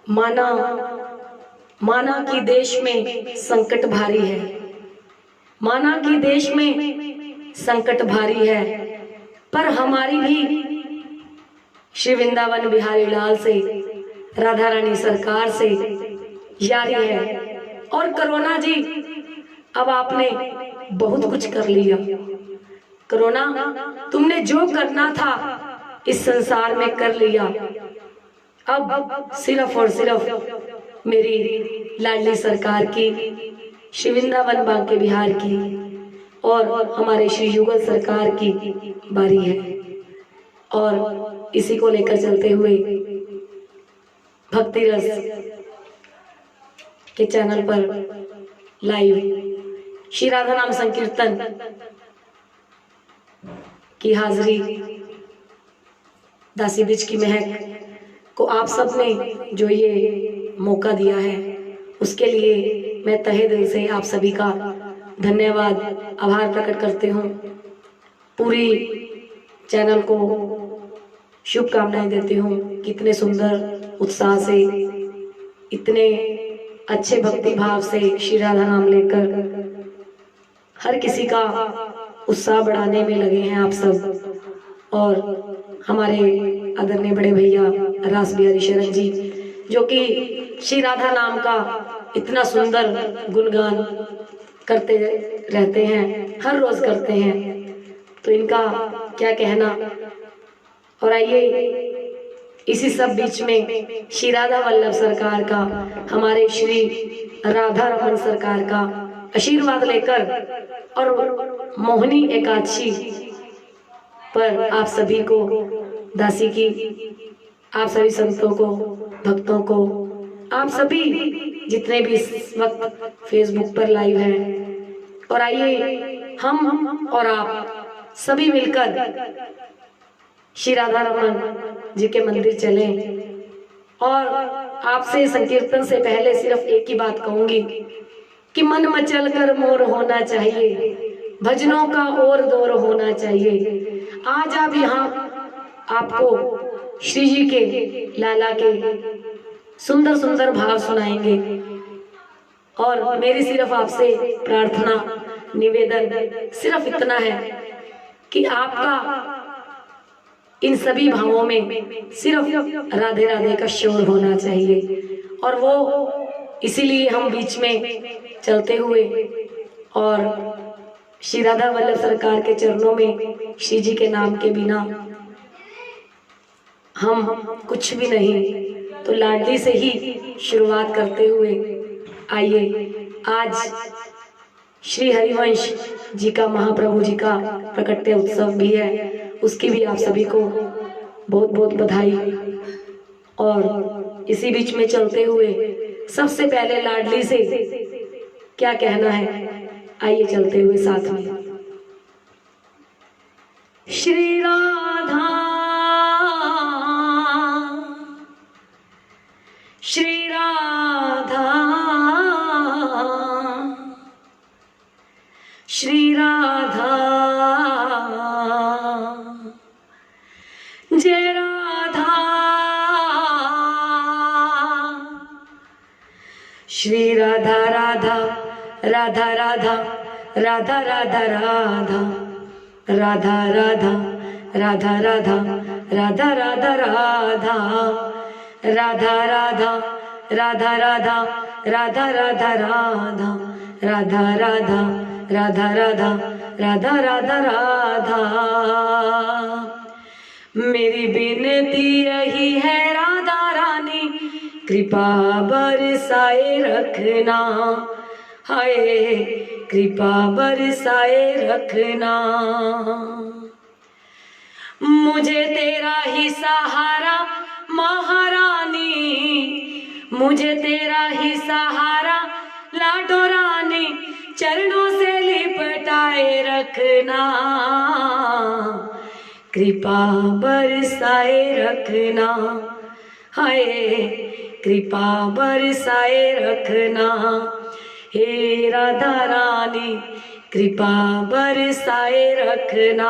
माना माना कि देश में संकट भारी है, माना कि देश में संकट भारी है, पर हमारी भी श्री वृंदावन बिहारी लाल से, राधा रानी सरकार से यारी है। और कोरोना जी, अब आपने बहुत कुछ कर लिया। कोरोना, तुमने जो करना था इस संसार में कर लिया। अब सिर्फ और सिर्फ मेरी लाडली सरकार की, श्री वृंदावन बांके बिहार की और हमारे श्री युगल सरकार की बारी है। और इसी को लेकर चलते हुए भक्ति रस के चैनल पर लाइव श्री राधा नाम संकीर्तन की हाजिरी, दासी बिच की महक को आप सब ने जो ये मौका दिया है, उसके लिए मैं तहे दिल से आप सभी का धन्यवाद, आभार प्रकट करती हूँ। पूरी चैनल को शुभकामनाएं देती हूँ। कितने सुंदर उत्साह से, इतने अच्छे भक्ति भाव से श्री राधा नाम लेकर हर किसी का उत्साह बढ़ाने में लगे हैं आप सब। और हमारे आदरणीय बड़े भैया रास बिहारी शरण जी, जो कि श्री राधा नाम का इतना सुंदर गुणगान करते रहते हैं, हर रोज करते हैं, तो इनका क्या कहना। और आइए इसी सब बीच में श्री राधा वल्लभ सरकार का, हमारे श्री राधा रमन सरकार का आशीर्वाद लेकर और मोहिनी एकादशी पर आप सभी को, दासी की, आप सभी संतों को, भक्तों को, आप सभी जितने भी इस वक्त फेसबुक पर लाइव हैं, और आइए हम और आप सभी मिलकर श्री राधा रमन जी के मंदिर चलें। और आपसे संकीर्तन से पहले सिर्फ एक ही बात कहूंगी कि मन मचल कर मोर होना चाहिए, भजनों का और दौर होना चाहिए। आज आप यहाँ आपको श्री जी के लाला के सुंदर सुंदर भाव सुनाएंगे। और मेरी सिर्फ आपसे प्रार्थना, निवेदन सिर्फ इतना है कि आपका इन सभी भावों में सिर्फ राधे राधे का शोर होना चाहिए। और वो इसीलिए हम बीच में चलते हुए और श्री राधा वल्लभ सरकार के चरणों में, श्री जी के नाम के बिना हम कुछ भी नहीं, तो लाडली से ही शुरुआत करते हुए आइए आज श्री हरिवंश जी का, महाप्रभु जी का प्रकट्य उत्सव भी है, उसकी भी आप सभी को बहुत बहुत बधाई। और इसी बीच में चलते हुए सबसे पहले लाडली से क्या कहना है, आइए चलते हुए साथ में। श्री राधा, श्री राधा, श्री राधा, जय राधा, श्री राधा राधा, राधा राधा, राधा राधा राधा, राधा राधा, राधा राधा, राधा राधा राधा, राधा राधा, राधा राधा, राधा राधा राधा, राधा राधा, राधा राधा, राधा राधा राधा। मेरी विनती यही है राधा रानी, कृपा बरसाए रखना, हाय कृपा बरसाए रखना। मुझे तेरा ही सहारा महारानी, मुझे तेरा ही सहारा लाडो रानी, चरणों से लिपटाए रखना, कृपा बरसाए रखना, हाय कृपा बरसाए रखना। हे राधा रानी कृपा बरसाए रखना।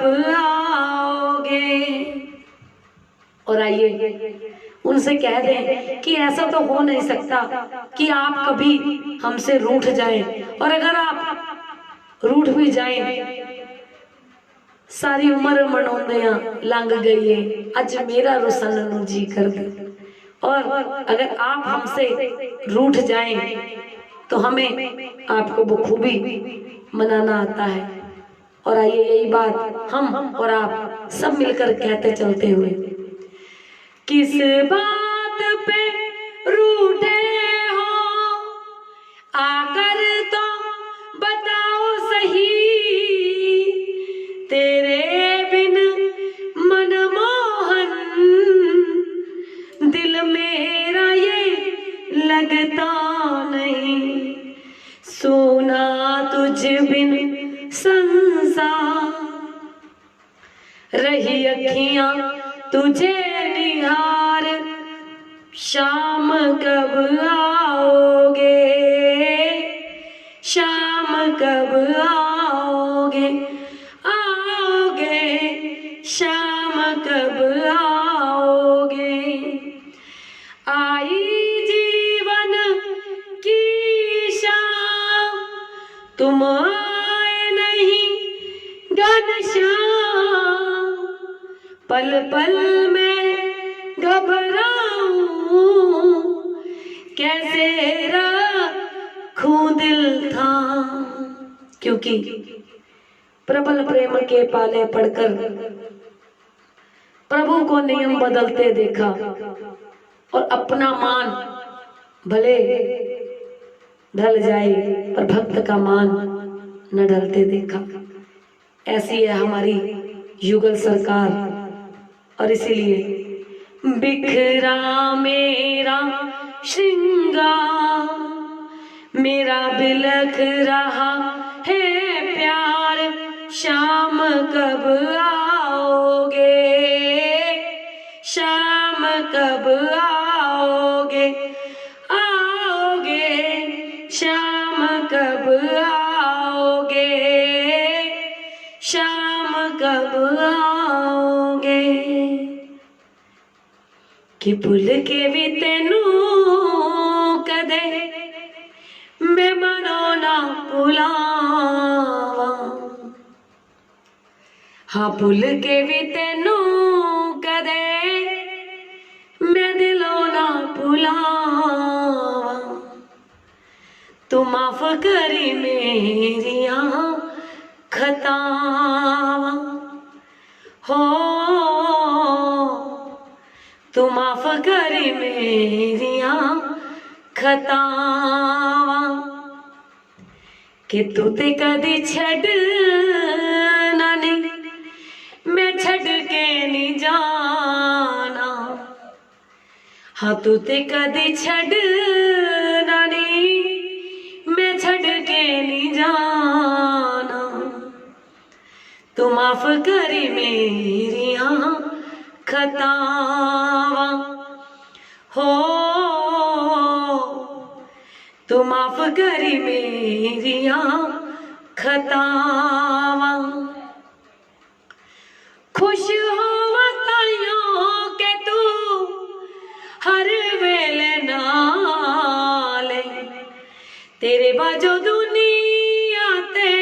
कब आओगे। और आइए उनसे कह दें कि ऐसा तो हो नहीं सकता कि आप कभी हमसे रूठ जाएं, और अगर आप रूठ भी जाएं, सारी उम्र मनोंदियां लंघ गई है, अज मेरा रुसन नू जी कर दे। और अगर आप हमसे रूठ जाएं तो हमें आपको बखूबी मनाना आता है। और आइए यही बात हम और आप सब मिलकर कहते चलते हुए, किस बात पे रूठे हो आकर तो बताओ सही, तेरे बिन मनमोहन दिल मेरा ये लगता नहीं, सोना तुझ बिन संसार, रही अखियां तुझे निहार, शाम कब आओगे, शाम कब आओगे, आओगे शाम कब आओगे। आई जीवन की शाम तुम आए नहीं घनश्याम, पल पल में घबराऊं कैसे रखूं दिल था। क्योंकि प्रबल प्रेम के पाले पड़कर प्रभु को नियम बदलते देखा, और अपना मान भले ढल जाए पर भक्त का मान न ढलते देखा। ऐसी है हमारी युगल सरकार। और इसीलिए बिखरा मेरा श्रृंगार, मेरा बिलख रहा है प्यार, शाम कब आओगे, शाम कब आओगे, आओगे शाम कब आओगे, शाम कब आओगे। कि भुल के भी तेनू कदे मैं मनो ना भुलावा, हाँ भुल के भी तेनू कदे मैं दिलों ना भुलावा, तू माफ करी मेरिया खतावा, हो तू माफ करी मेरिया खतावा। कि तू ते कदी छड़ नानी मैं छड़ के नहीं जाना, हाँ तू ते कदी छड़ नानी मैं छड़ के नहीं जाना, तू माफ करी मेरिया खतावा, हो तू माफ करी मेरिया खतावा। खुश हो ताइयों के तू हर वेले नाले, तेरे बाजो दुनिया ते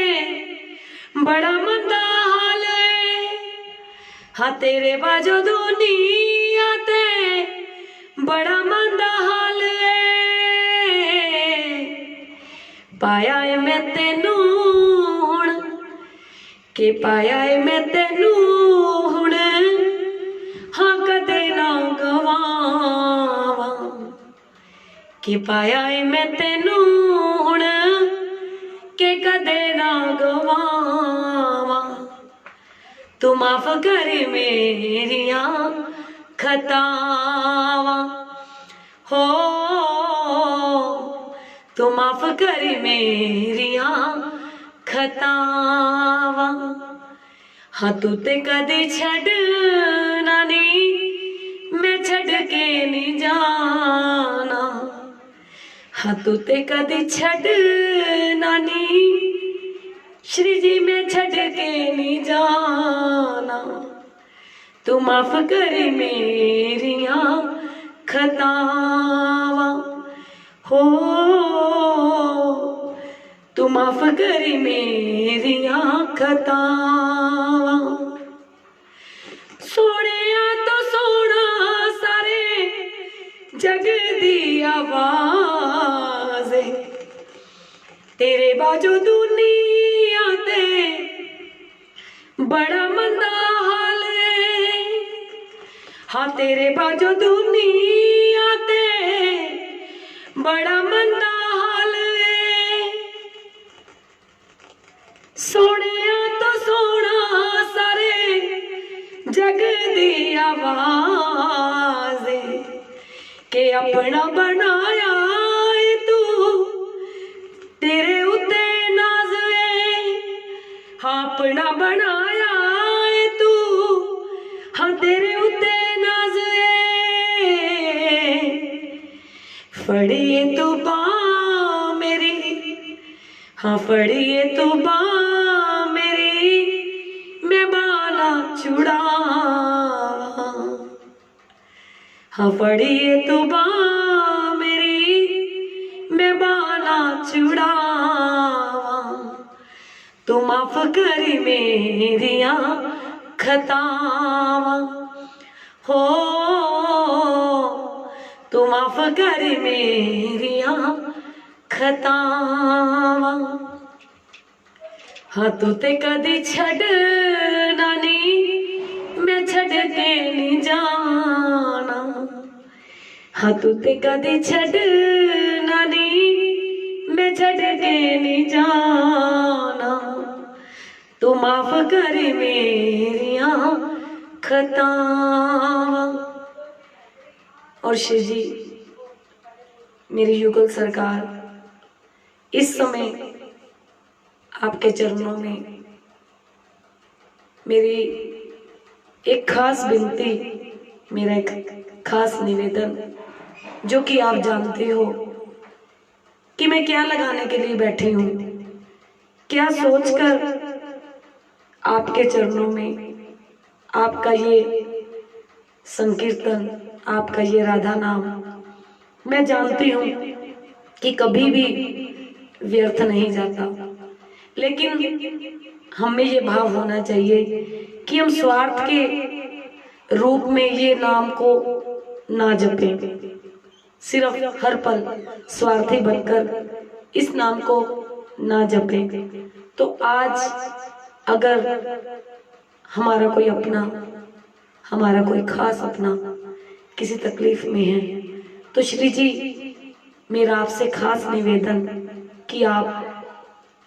बड़ा मंदा हाल है, हाँ तेरे बाजो दुनिया ते बड़ा मंदा हाल है। पाया है मैं तेनू हुण, के पाया है मैं तेनू हुण, हाँ कदे ना गवावा, के पाया है मैं तेनू हुण, के कदे ना गवावा, तू माफ करी मेरिया खतावा, हो तू माफ करी मेरिया खतावा। हाँ तू ते कदी छड़ नानी मैं छड़ के नहीं जाना, हाँ तू ते कदी छड़ नानी श्री जी मैं छड़ के नहीं जाना, तू माफ करे मेरिया खतावा हो, तू माफ करे मेरिया खतावा। सोनिया तो सोना सारे जग दी आवाज, तेरे बाजू दुनिया ते बड़ा मंदा हाल है। हाँ तेरे बाजू दुनिया ते बड़ा मंदा हाल है। सोनिया तो सोना सारे जग दी आवाज, के अपना बनाया है तू तेरे उत्ते नाज है। हाँ अपना बनाया है तू, हाँ तेरे उत्ते नाज है। फड़िए तू बाँ मेरी, हाँ फड़िए तू बाँ मेरी, मैं बाला चुड़ावा। हाँ फड़िए तू बाँ मेरी, मैं बाला चुड़ावा। तू माफ करी मेरिया खतावा हो, तू माफ करी मेरिया खतावा। हाँ तू ते कदी छड़ना नहीं, मैं छड़ के नहीं जाना। हाँ तू ते कदी छड़ना नहीं, मैं छड़ के नहीं जाना। तू माफ करे मेरिया खतावा। और श्री जी मेरी युगल सरकार इस समय आपके चरणों में मेरी एक खास विनती, मेरा एक खास निवेदन, जो कि आप जानते हो कि मैं क्या लगाने के लिए बैठी हूँ, क्या सोचकर आपके चरणों में आपका ये संकीर्तन, आपका ये राधा नाम, मैं जानती हूँ कि कभी भी व्यर्थ नहीं जाता। लेकिन हमें ये भाव होना चाहिए कि हम स्वार्थ के रूप में ये नाम को ना जपें, सिर्फ हर पल स्वार्थी बनकर इस नाम को ना जपें। तो आज अगर हमारा कोई अपना, हमारा कोई खास अपना किसी तकलीफ में है, तो श्री जी मेरा आपसे खास निवेदन कि आप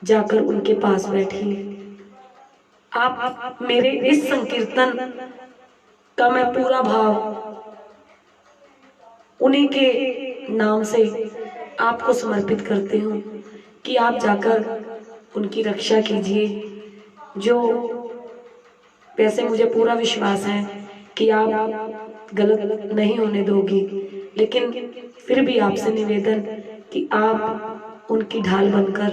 जाकर उनके पास बैठिए। आप मेरे इस संकीर्तन का मैं पूरा भाव उन्हीं के नाम से आपको समर्पित करती हूँ कि आप जाकर उनकी रक्षा कीजिए। जो वैसे मुझे पूरा विश्वास है कि आप गलत नहीं होने दोगी, लेकिन फिर भी आपसे निवेदन कि आप उनकी ढाल बनकर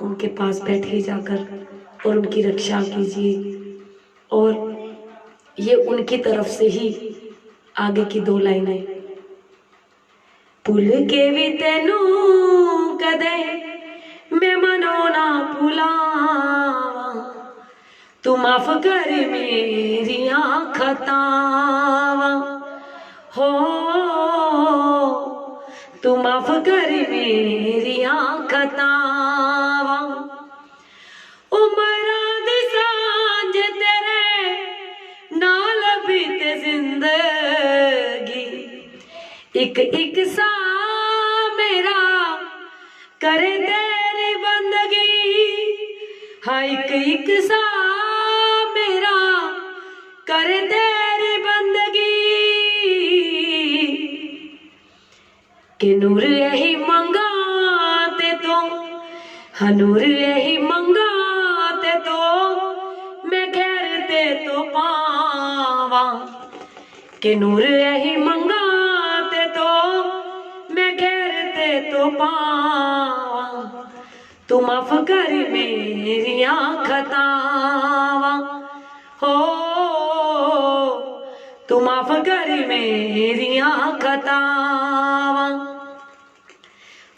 उनके पास बैठिए जाकर और उनकी रक्षा कीजिए। और ये उनकी तरफ से ही आगे की दो लाइनें, भूल के भी तेनू कदे मैं मनो ना भुलावा, तू माफ कर मेरिया खतावा हो, तू माफ कर मेरिया खतावा। उमरा दी सांझ तेरे नाल बीत जिंदगी, एक एक सा मेरा करे तेरी बंदगी। हाँ एक एक सा मेरा करे तेरी बंदगी, के नूर यही मंगाते तो, हाँ नूर यही मंगाते तो मैं घेरते तो पावा, के नूर यही मंगाते तो मैं घेरते तो पावा। तू माफ कर मेरिया खतावां हो, तू माफ कर मेरिया खतावां।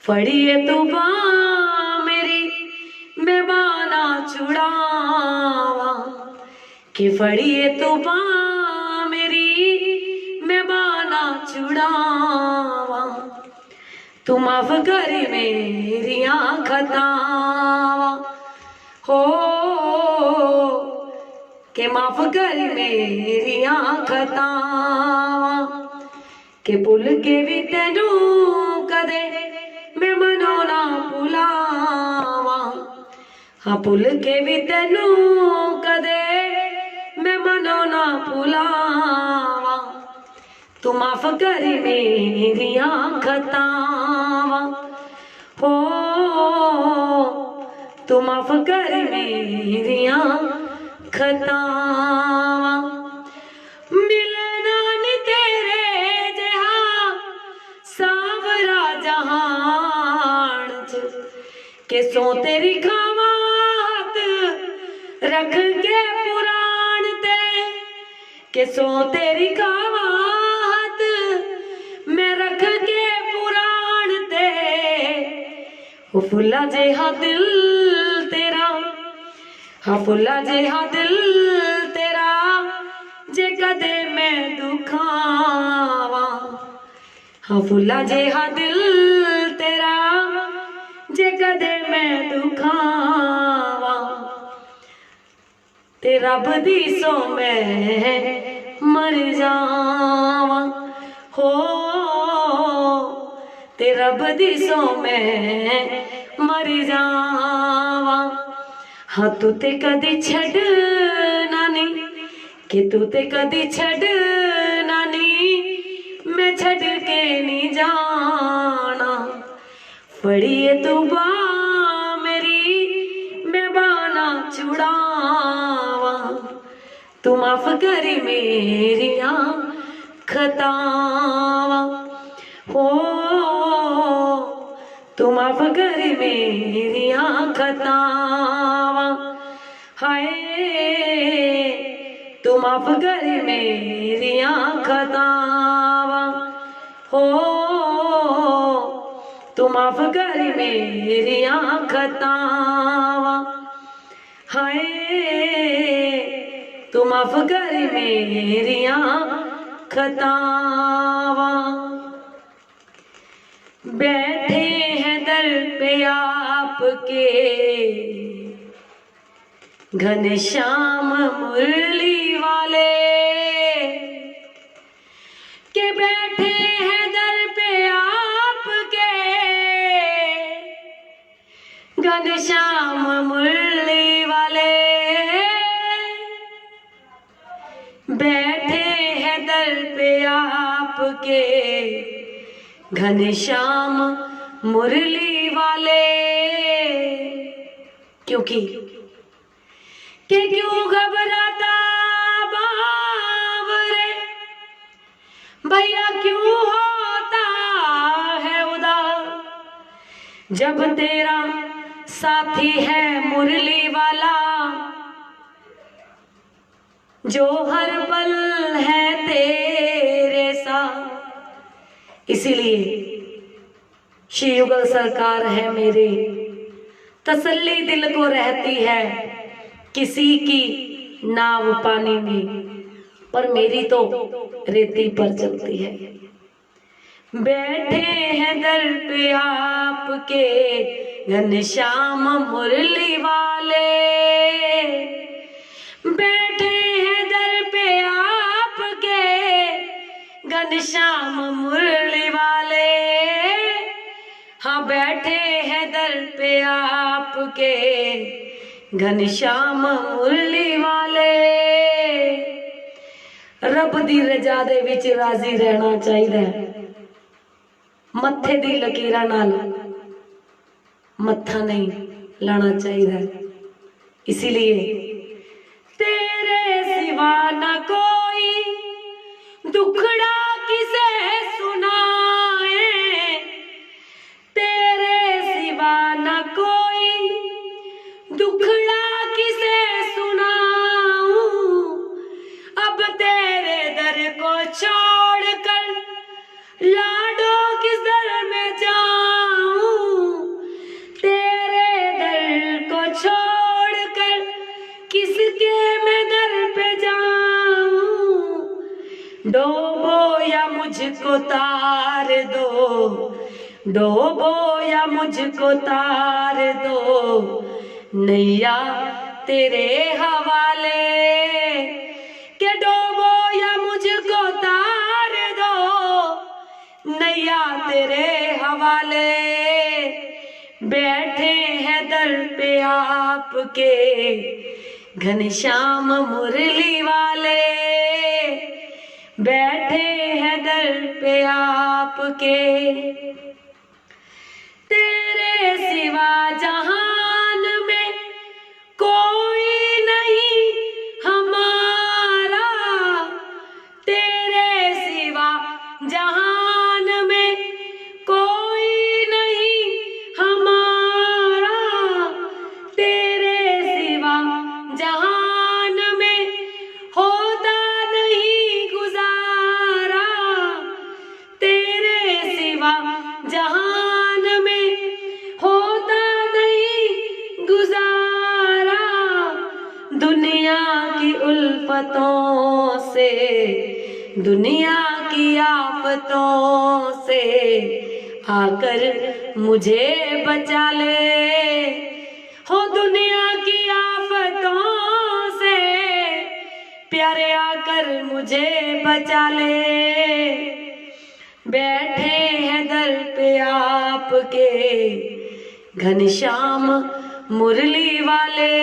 फड़िए तू बां मेरी मैं बाना छुड़ावा, कि फड़िए तू बां मेरी मैं बाना छुड़ावा। तू माफ कर मेरिया खतावां हो, के माफ कर मेरिया खतावां। के भुल के भी तेनू कदे मैं मनो ना भुलावा, हाँ भुल के भी तेनू कदे मैं मनो ना भुलावा। तू माफ कर मेरिया खतावां हो, तू माफ कर मेरिया खतावां। मिलना नी तेरे जहा सावरा जहान च, के सो तेरी खावा हाथ रख के पुराण ते, के सो तेरी खावा हाथ मैं रख के पुराण ते। वो फुला जेहा दिल तेरा, हाँ फुला जेहा दिल तेरा जे कदे मैं दुखावा, हाँ फुला जेहा दिल तेरा जे कदे मैं दुखावा। ते रब दी सो मैं मर जावा हो, ते रब दी सो मैं मर जावा। हाँ तू ते कदी छड़ना नी, कि तू ते कदी छड़ना नी मैं छड़ के नहीं जाना। फड़िए तू बां मेरी मैं बाना छुड़ावा, तू माफ कर मेरिया खतावां हो, तू माफ कर मेरिया खतावां। हाय तू माफ कर मेरिया खतावां हो, तू माफ कर मेरिया खतावां। हाय तू माफ कर मेरिया खतावां। बैठे हैं दर पे आपके घनश्याम मुरली वाले, के बैठे हैं दर पे आपके घनश्याम मुरली वाले, बैठे हैं दर पे आपके घनश्याम मुरली वाले। क्योंकि कि क्यों घबराता बावरे भैया, क्यों होता है उदास, जब तेरा साथी है मुरली वाला, जो हर पल है तेरे साथ। इसीलिए श्री युगल सरकार है मेरे, तसल्ली दिल को रहती है किसी की नाव पानी में, पर मेरी तो रेती पर चलती है। बैठे हैं दर पे आपके घनश्याम मुरली वाले, बैठे हैं दर पे आपके घनश्याम मुरली वाले। हाँ बैठे हैं दर पे आपके घनश्याम मुरली वाले। रब दी रजा दे विच राजी रहना चाहिए, मत्थे दी लकीरां नाल मत्था नहीं लाना चाहिए। इसीलिए तेरे सिवा न कोई दुखड़ा किसे सुनाए, तेरे सिवा न कोई मुझको तार दो, डोबो या मुझको तार दो, नैया तेरे हवाले, के डोबो या मुझको तार दो, नैया तेरे हवाले। बैठे हैं दर पे आपके घनश्याम मुरली वाले, बैठे हैं दर पे आपके। तेरे सिवा जहान में कोई नहीं हमारा, तेरे सिवा जहान में कोई नहीं हमारा, तेरे सिवा जहान में होता नहीं गुजारा, तेरे सिवा जहान में होता नहीं गुजारा। दुनिया की उल्फतों से, दुनिया की आफतों से आकर मुझे बचा ले, हो दुनिया की आफतों से प्यारे आकर मुझे बचा ले। बैठे हैं दर पे आपके घनश्याम मुरली वाले,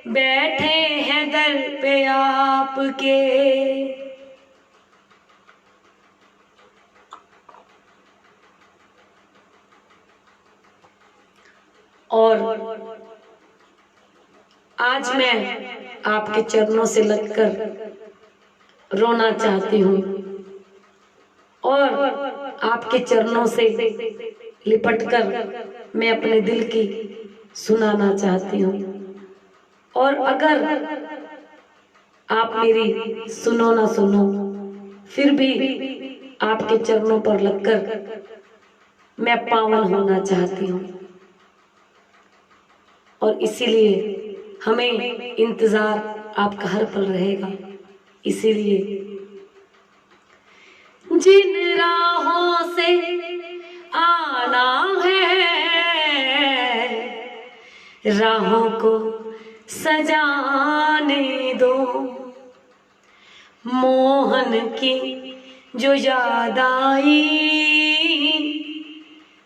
बैठे हैं दर पे आपके। और आज मैं आपके चरणों से लगकर रोना चाहती हूँ और आपके चरणों से लिपटकर मैं अपने दिल की सुनाना चाहती हूँ। और अगर आप मेरी सुनो ना सुनो, फिर भी आपके चरणों पर लगकर मैं पावन होना चाहती हूँ। और इसीलिए हमें इंतजार आपका हर पल रहेगा। इसीलिए जिन राहों से आना है, राहों को सजाने दो, मोहन की जो याद आई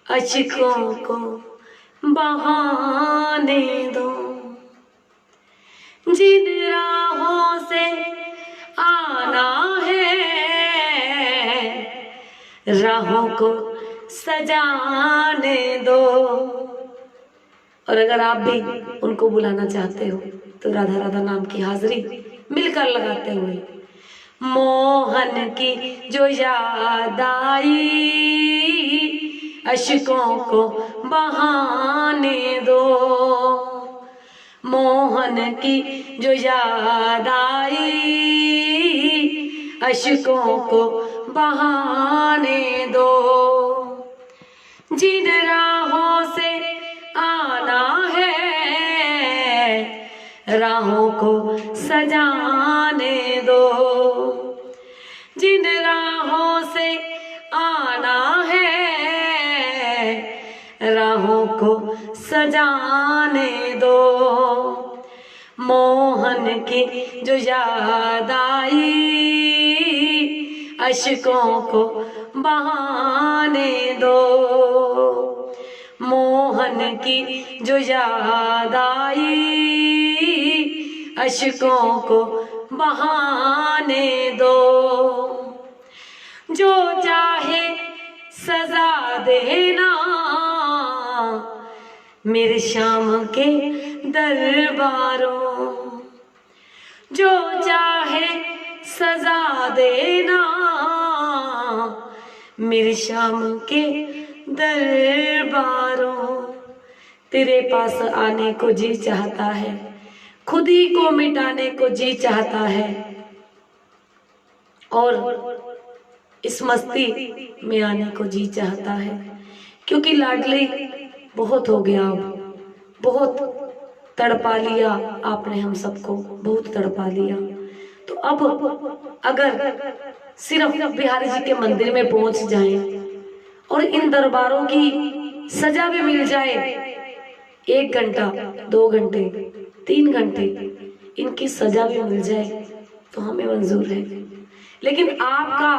अश्कों को बहाने दो। जिन राहों से आना है, राहों को सजाने दो। और अगर आप भी उनको बुलाना चाहते हो तो राधा राधा नाम की हाजिरी मिलकर लगाते हुए, मोहन की जो याद आई अश्कों को बहाने दो, मोहन की जो याद आई अश्कों को बहाने दो। जिन राहों से आना है, राहों को सजाने दो। जिन राहों से आना है, राहों को सजाने दो। मोहन की जो याद आई अश्कों को बहाने दो, मोहन की जो याद आई अश्कों को बहाने दो। जो चाहे सजा देना मेरे श्याम के दरबारों, जो चाहे सजा देना मेरे श्याम के दरबारों। तेरे पास आने को जी चाहता है, खुद ही को मिटाने को जी चाहता है, और इस मस्ती में आने को जी चाहता है। क्योंकि लाडली बहुत हो गया, अब बहुत तड़पा लिया आपने हम सबको, बहुत तड़पा लिया। तो अब अगर सिर्फ बिहारी जी के मंदिर में पहुंच जाएं और इन दरबारों की सजा भी मिल जाए, 1 घंटा 2 घंटे 3 घंटे इनकी सजा भी मिल जाए तो हमें मंजूर है। लेकिन आपका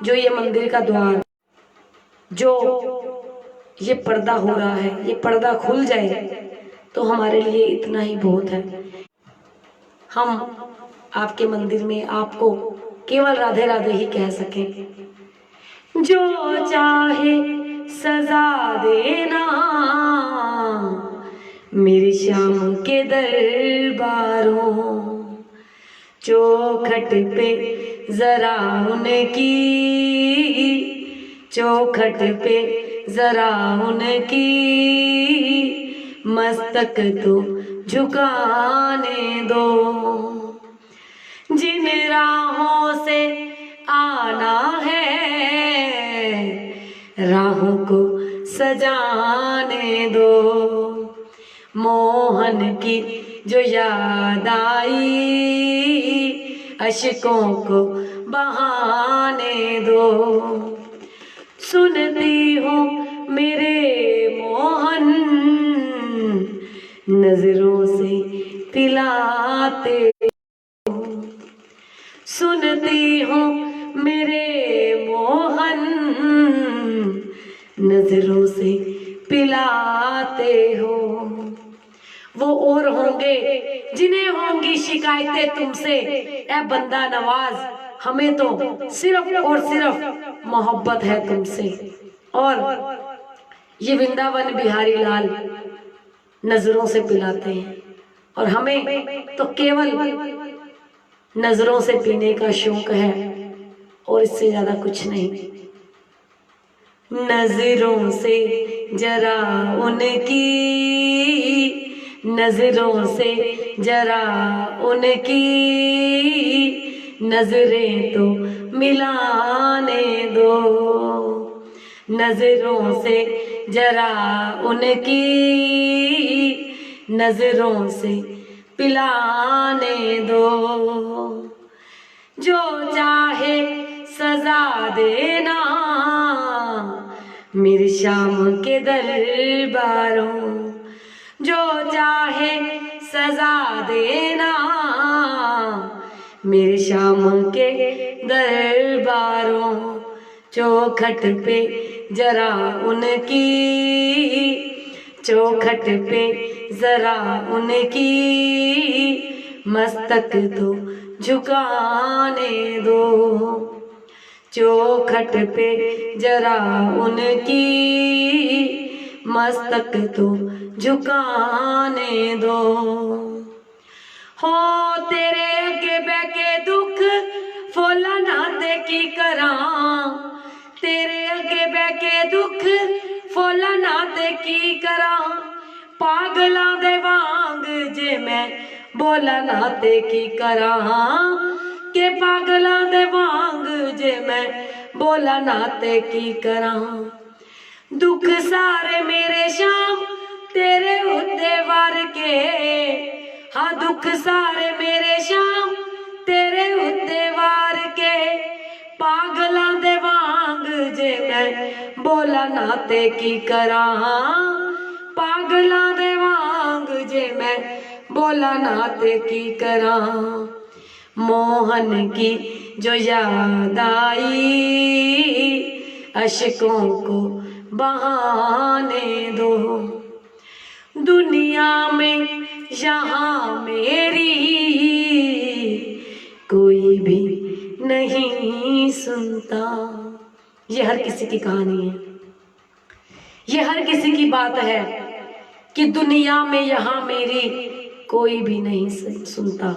जो ये मंदिर का द्वार, जो ये पर्दा हो रहा है, ये पर्दा खुल जाए तो हमारे लिए इतना ही बहुत है। हम आपके मंदिर में आपको केवल राधे राधे ही कह सकें। जो चाहे सजा देना मेरे श्याम के दरबारों, चौखट पे जरा उनकी, चौखट पे जरा उनकी मस्तक तो झुकाने दो। जिन राहों से आना है राहों को सजाने दो। मोहन की जो याद आई अशकों को बहाने दो। सुनती हूँ मेरे मोहन नजरों से पिलाते, सुनती हूँ मेरे मोहन नजरों से पिलाते हो। वो और होंगे जिन्हें होंगी शिकायतें तुमसे ए बंदा नवाज, हमें तो सिर्फ और सिर्फ मोहब्बत है तुमसे। और ये वृंदावन बिहारी लाल नजरों से पिलाते हैं और हमें तो केवल नजरों से पीने का शौक है और इससे ज्यादा कुछ नहीं। नजरों से जरा उनकी, नजरों से जरा उनकी नजरें तो मिलाने दो। नजरों से जरा उनकी नजरों से पिलाने दो। जो चाहे सजा देना मेरे श्याम के दरबारों, जो चाहे सजा देना मेरे श्याम के दरबारों। चौखट पे जरा उनकी, चौखट पे जरा उनकी मस्तक तो झुकाने दो। चौखट पे जरा उनकी मस्तक तो झुकाने दो। हो तेरे अगे बैके दुख फुला नाते की करा, तेरे अगे बैके दुख फुला नाते की करा। पागला दे वांग जे मैं बोला नाते की करा, के पागला दे वांग जे मैं बोला नाते की करा। दुख सारे मेरे श्याम तेरे उत्ते वार के, हाँ दुख सारे मेरे श्याम तेरे उत्ते वार के। पागला दे वांग जे मैं बोला नाते की करा, पागला दे वांग जे मैं बोला नाते की करा। मोहन की जो याद आई अशकों को बहाने दो। दुनिया में यहाँ मेरी कोई भी नहीं सुनता। ये हर किसी की कहानी है, ये हर किसी की बात है कि दुनिया में यहाँ मेरी कोई भी नहीं सुनता।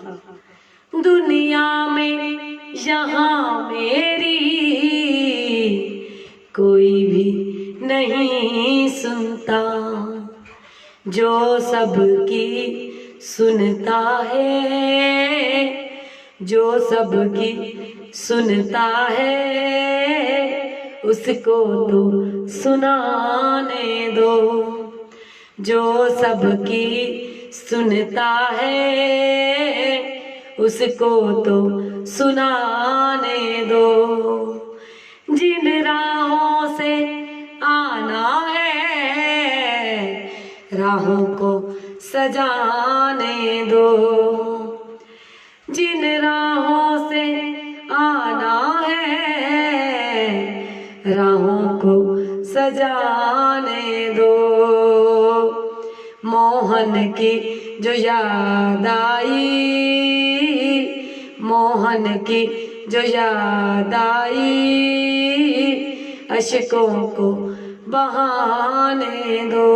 दुनिया में यहाँ मेरी कोई भी नहीं सुनता। जो सबकी सुनता है, जो सबकी सुनता है उसको तो सुनाने दो। जो सबकी सुनता है उसको तो सुनाने दो। जिन राहों से आना है राहों को सजाने दो। जिन राहों से आना है राहों को सजाने दो। मोहन की जो याद आई, मोहन की जो याद आई, अश्कों को बहाने दो।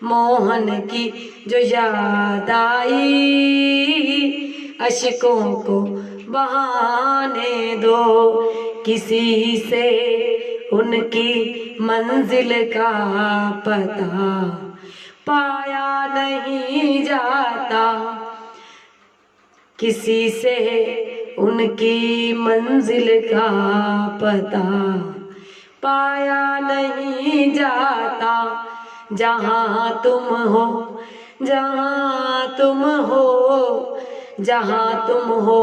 मोहन की जो याद आई, अश्कों को बहाने दो। किसी से उनकी मंजिल का पता पाया नहीं जाता। किसी से उनकी मंजिल का पता पाया नहीं जाता। जहाँ तुम हो, जहाँ तुम हो, जहाँ तुम हो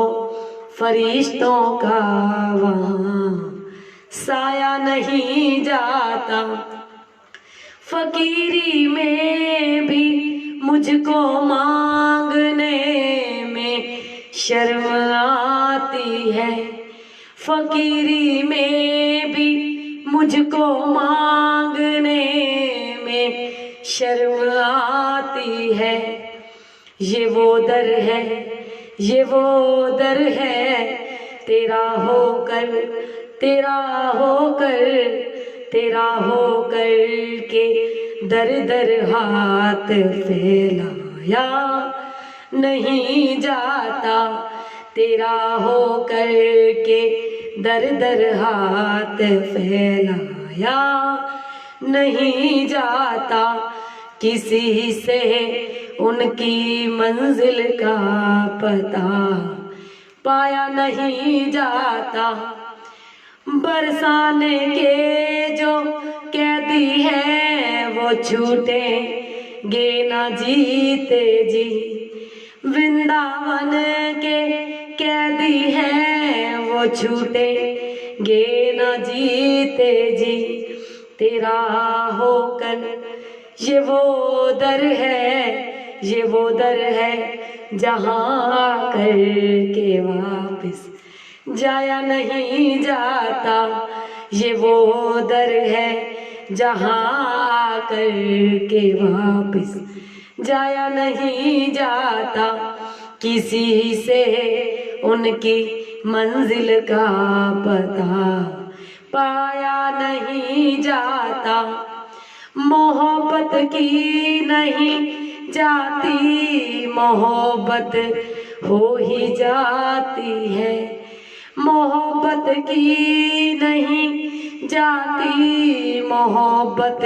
फरिश्तों का वहाँ साया नहीं जाता। फकीरी में भी मुझको मांगने में शर्म आती है। फकीरी में भी मुझको मांगने में शर्म आती है। ये वो दर है, ये वो दर है, तेरा होकर, तेरा होकर, तेरा होकर के दर दर हाथ फैलाया नहीं जाता। तेरा होकर के दर दर हाथ फैलाया नहीं जाता। किसी से उनकी मंजिल का पता पाया नहीं जाता। बरसाने के जो कैदी हैं वो छूटेंगे ना जीते जी। वृंदावन के कैदी हैं वो छूटेंगे ना जीते जी। तेरा होकर ये वो दर है, ये वो दर है, जहाँ कर के वापस जाया नहीं जाता। ये वो दर है जहाँ कर के वापस जाया नहीं जाता। किसी से उनकी मंजिल का पता पाया नहीं जाता। मोहब्बत की नहीं जाती, मोहब्बत हो ही जाती है। मोहब्बत की नहीं जाती, मोहब्बत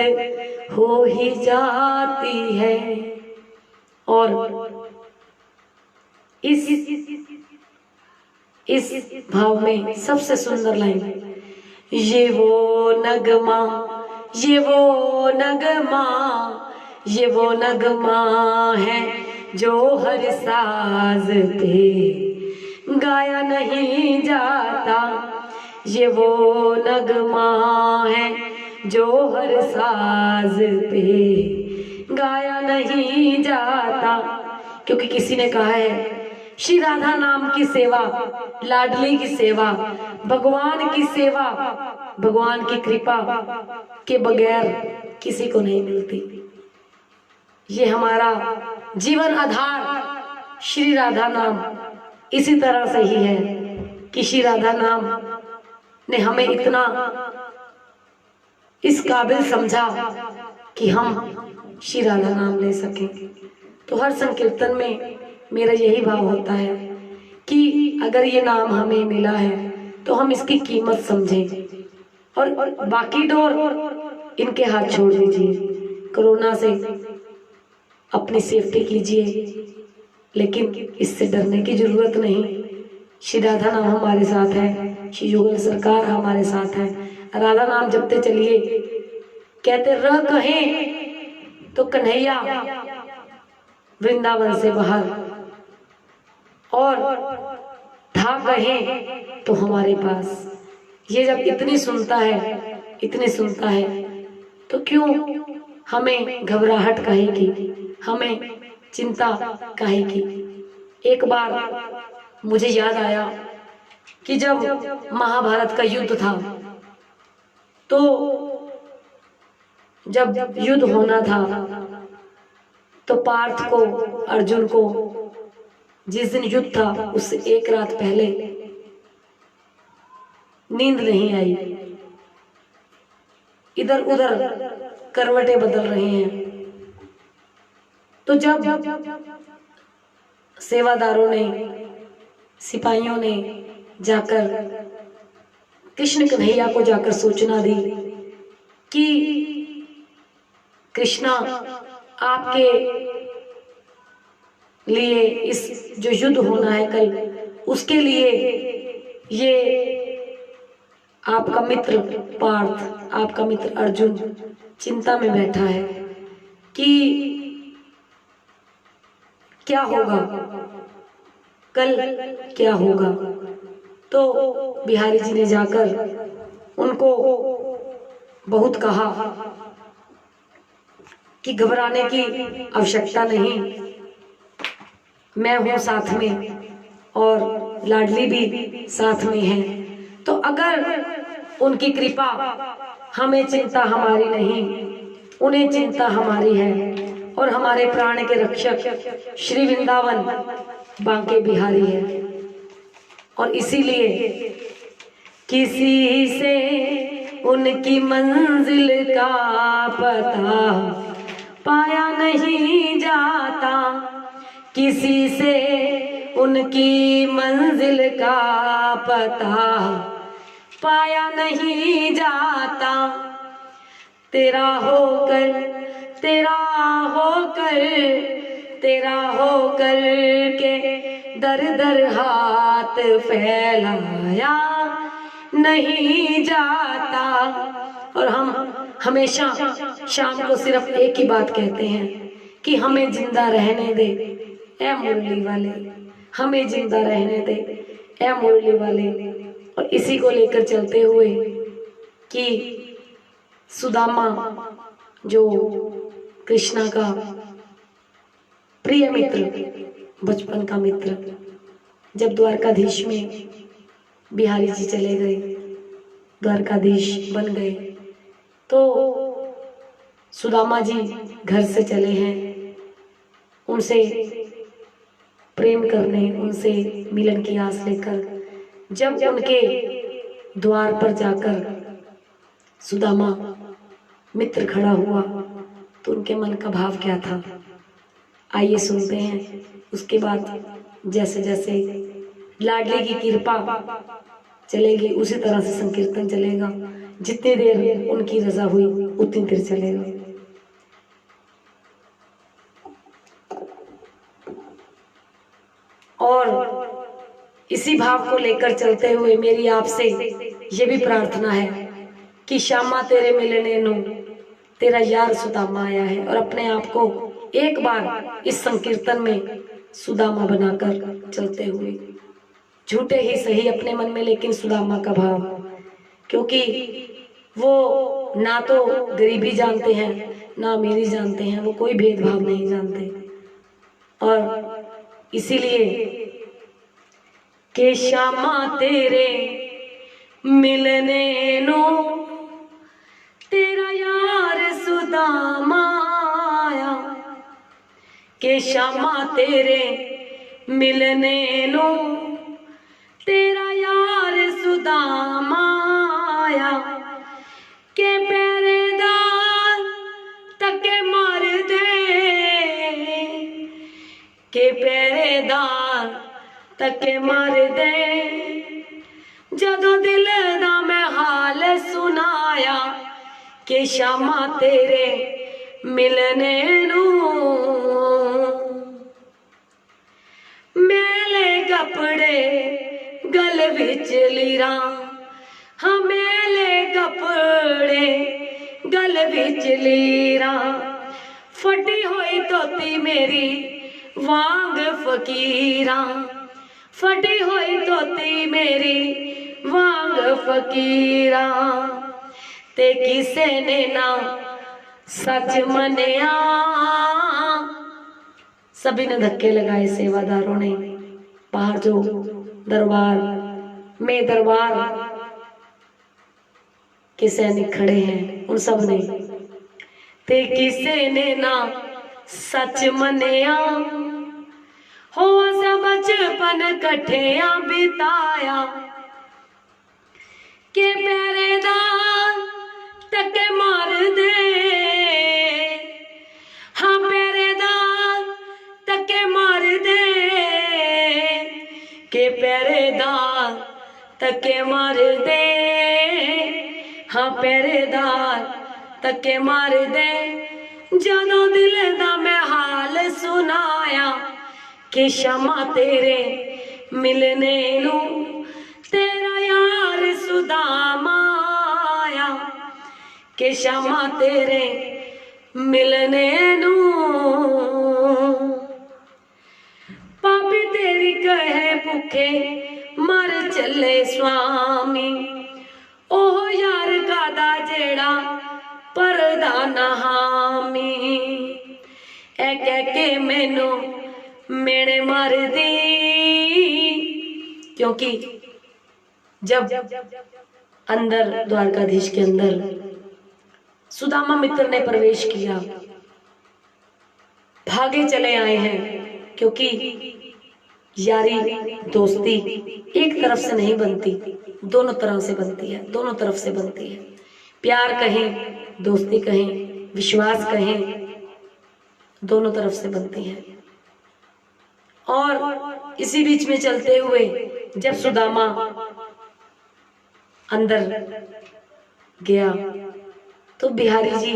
हो ही जाती है। और इस भाव में सबसे सुंदर लाइन, ये वो नगमा, ये वो नगमा, ये वो नगमा है जो हर साज पे गाया नहीं जाता। ये वो नगमा है जो हर साज पे गाया नहीं जाता। क्योंकि किसी ने कहा है श्री राधा नाम की सेवा, लाडली की सेवा, भगवान की सेवा, भगवान की कृपा के बगैर किसी को नहीं मिलती। ये हमारा जीवन आधार श्री राधा नाम इसी तरह से ही है कि श्री राधा नाम ने हमें इतना इस काबिल समझा कि हम श्री राधा नाम ले सकें। तो हर संकीर्तन में मेरा यही भाव होता है कि अगर ये नाम हमें मिला है तो हम इसकी कीमत समझें और बाकी डोर इनके हाथ छोड़ दीजिए। कोरोना से अपनी सेफ्टी कीजिए, लेकिन इससे डरने की जरूरत नहीं। श्री राधा नाम हमारे साथ है, श्री युगल सरकार हमारे साथ है। राधा नाम जपते चलिए। कहते रह कहें तो कन्हैया वृंदावन से बाहर, और था कहें तो हमारे पास। ये जब इतनी सुनता है तो क्यों हमें घबराहट काहे की, हमें चिंता काहे की। एक बार मुझे याद आया कि जब महाभारत का युद्ध था, तो जब युद्ध होना था तो पार्थ को, अर्जुन को जिस दिन युद्ध था उससे एक रात पहले नींद नहीं आई। इधर उधर करवटें बदल रही हैं। तो जब सेवादारों ने, सिपाहियों ने जाकर कृष्ण कन्हैया को जाकर सूचना दी कि कृष्णा, आपके लिए इस जो युद्ध होना है कल, उसके लिए ये आपका मित्र पार्थ, आपका मित्र अर्जुन चिंता में बैठा है कि क्या होगा, कल क्या होगा। तो बिहारी जी ने जाकर उनको बहुत कहा कि घबराने की आवश्यकता नहीं, मैं हूं साथ में और लाडली भी साथ में है। तो अगर उनकी कृपा, हमें चिंता हमारी नहीं, उन्हें चिंता हमारी है। और हमारे प्राण के रक्षक श्री वृंदावन बांके बिहारी है। और इसीलिए किसी से उनकी मंजिल का पता पाया नहीं जाता, किसी से उनकी मंजिल का पता पाया नहीं जाता। तेरा होकर के दर दर हाथ फैलाया नहीं जाता। और हम हमेशा शाम को सिर्फ एक ही बात कहते हैं कि हमें जिंदा रहने दे ए मुरली वाले, हमें जिंदा रहने दे ए मुरली वाले। और इसी को लेकर चलते हुए कि सुदामा जो कृष्णा का प्रिय मित्र, बचपन का मित्र, जब द्वारकाधीश में बिहारी जी चले गए, द्वारकाधीश बन गए, तो सुदामा जी घर से चले हैं उनसे प्रेम करने, उनसे मिलन की आस लेकर। जब उनके द्वार पर जाकर सुदामा मित्र खड़ा हुआ तो उनके मन का भाव क्या था, आइए सुनते हैं। उसके बाद जैसे जैसे लाडली की कृपा चलेगी उसी तरह से संकीर्तन चलेगा, जितनी देर उनकी रजा हुई उतनी देर चलेगा। और इसी भाव को लेकर चलते हुए मेरी आपसे ये भी प्रार्थना है कि श्यामा तेरे मिलने नु तेरा यार सुदामा आया है। और अपने आप को एक बार इस संकीर्तन में सुदामा बनाकर चलते हुए, झूठे ही सही अपने मन में, लेकिन सुदामा का भाव, क्योंकि वो ना तो गरीबी जानते हैं ना अमीरी जानते हैं, वो कोई भेदभाव नहीं जानते। और इसीलिए के श्यामा तेरे मिलने नो तेरा यार सुदामा आया, के श्यामा तेरे मिलने नो तेरा यार सुदामा आया, के पहरेदार तके मार दे, के पहरेदार तके मार दे। जदों दिल दा मैं हाल सुनाया कि श्यामा तेरे मिलने नू मेले कपड़े गल विच लीरा, हाँ मेले कपड़े गल विच लीरा, फटी हुई धोती मेरी वांग फकीरा, फटी हुई धोती मेरी वांग फकीरा, ते किसे ने ना सच मनिया। सभी ने धक्के लगाए, सेवादारों ने, बाहर जो दरबार में दरबार के सैनिक खड़े हैं उन सब ने, ते किसे ने ना सच मनिया। हो सब बचपन कठिया बिताया, के पहरेदार तके मार दे, हाँ पहरेदार तके मार दे, के पहरेदार तके मार दे, हाँ पहरेदार तके मार दे। जदों दिल दा मैं हाल सुनाया, कि क्षमा तेरे मिलने नू तेरा यार सुदामा आया, कि क्षमा तेरे मिलने नू पापी तेरी कहे भुखे मर चले स्वामी। ओह यार कादा जेड़ा परदा ना हामी, ए कह के मैनू मेरे मार दी। क्योंकि जब अंदर द्वारकाधीश के अंदर सुदामा मित्र ने प्रवेश किया, भागे चले आए हैं, क्योंकि यारी दोस्ती एक तरफ से नहीं बनती, दोनों तरह से बनती है, दोनों तरफ से बनती है। प्यार कहें, दोस्ती कहें, विश्वास कहें, दोनों तरफ से बनती है। और इसी बीच में चलते हुए जब सुदामा अंदर गया तो बिहारी जी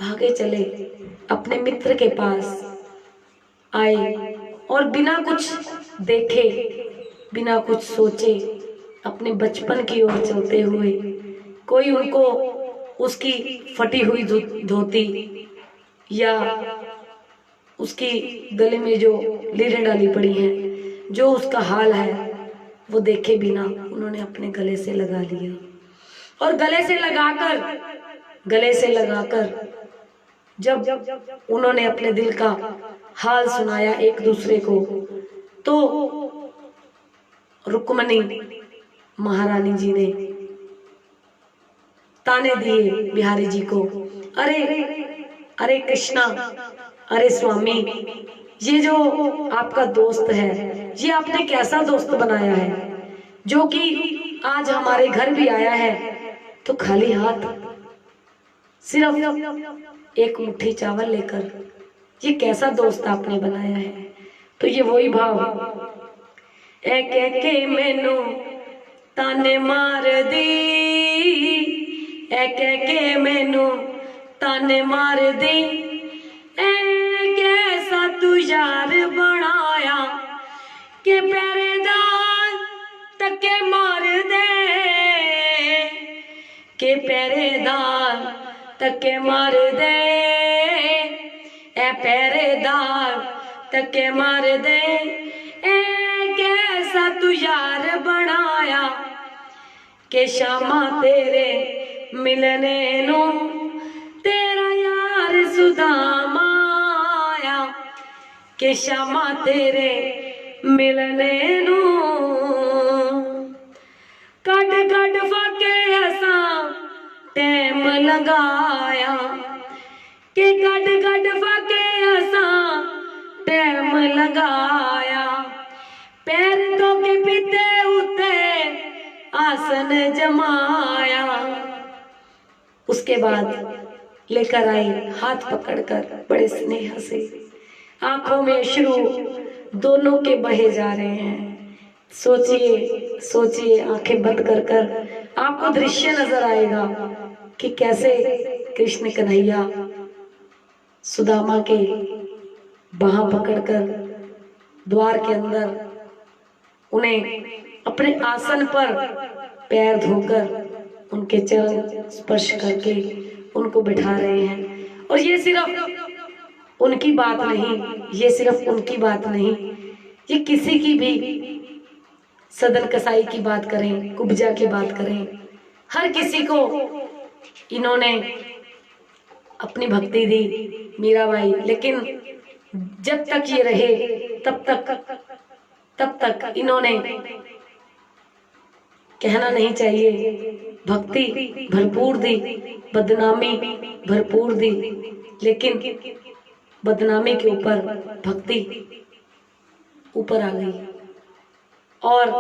भागे चले अपने मित्र के पास आए, और बिना कुछ देखे, बिना कुछ सोचे, अपने बचपन की ओर चलते हुए, कोई उनको उसकी फटी हुई धोती या उसकी गले में जो लीरें डाली पड़ी हैं, जो उसका हाल है, वो देखे बिना उन्होंने अपने गले से लगा लिया। और गले से लगाकर जब उन्होंने अपने दिल का हाल सुनाया एक दूसरे को, तो रुक्मणी महारानी जी ने ताने दिए बिहारी जी को, अरे अरे कृष्णा, अरे स्वामी, ये जो आपका दोस्त है, ये आपने कैसा दोस्त बनाया है, जो कि आज हमारे घर भी आया है तो खाली हाथ, सिर्फ एक मुट्ठी चावल लेकर। ये कैसा दोस्त आपने बनाया है। तो ये वही भाव, ए कह के मैनू ताने मार दी, ए कह के मैनू ताने मार दी, ए कैसा तू यार बनाया, के पहरेदार तके मार दे, के पहरेदार तके मार दे, ए पहरेदार तके मार दे, ए कैसा तू यार बनाया, के शामा तेरे मिलने नू तेरा यार सुदामा आया, के शामा तेरे मिलने नू कट कट फाके असा टैम लगाया, के कट कट फाके असा टैम लगाया, पैर तो के पीते उते आसन जमाया। उसके बाद लेकर आए हाथ पकड़कर बड़े स्नेह से, आंखों में अश्रु दोनों के बहे जा रहे हैं। सोचिए सोचिए, आंखें बंद कर कर आपको दृश्य नजर आएगा कि कैसे कृष्ण कन्हैया सुदामा के बाह पकड़कर द्वार के अंदर उन्हें अपने आसन पर पैर धोकर उनके चरण स्पर्श करके उनको बिठा रहे हैं। और ये सिर्फ उनकी बात नहीं, ये सिर्फ उनकी बात नहीं, ये किसी की भी सदन कसाई की बात करें, कुब्जा की बात करें, हर किसी को इन्होंने अपनी भक्ति दी, मीराबाई। लेकिन जब तक ये रहे तब तक इन्होंने, कहना नहीं चाहिए, भक्ति भरपूर दी, बदनामी भरपूर दी, लेकिन बदनामी के ऊपर भक्ति ऊपर आ गई। और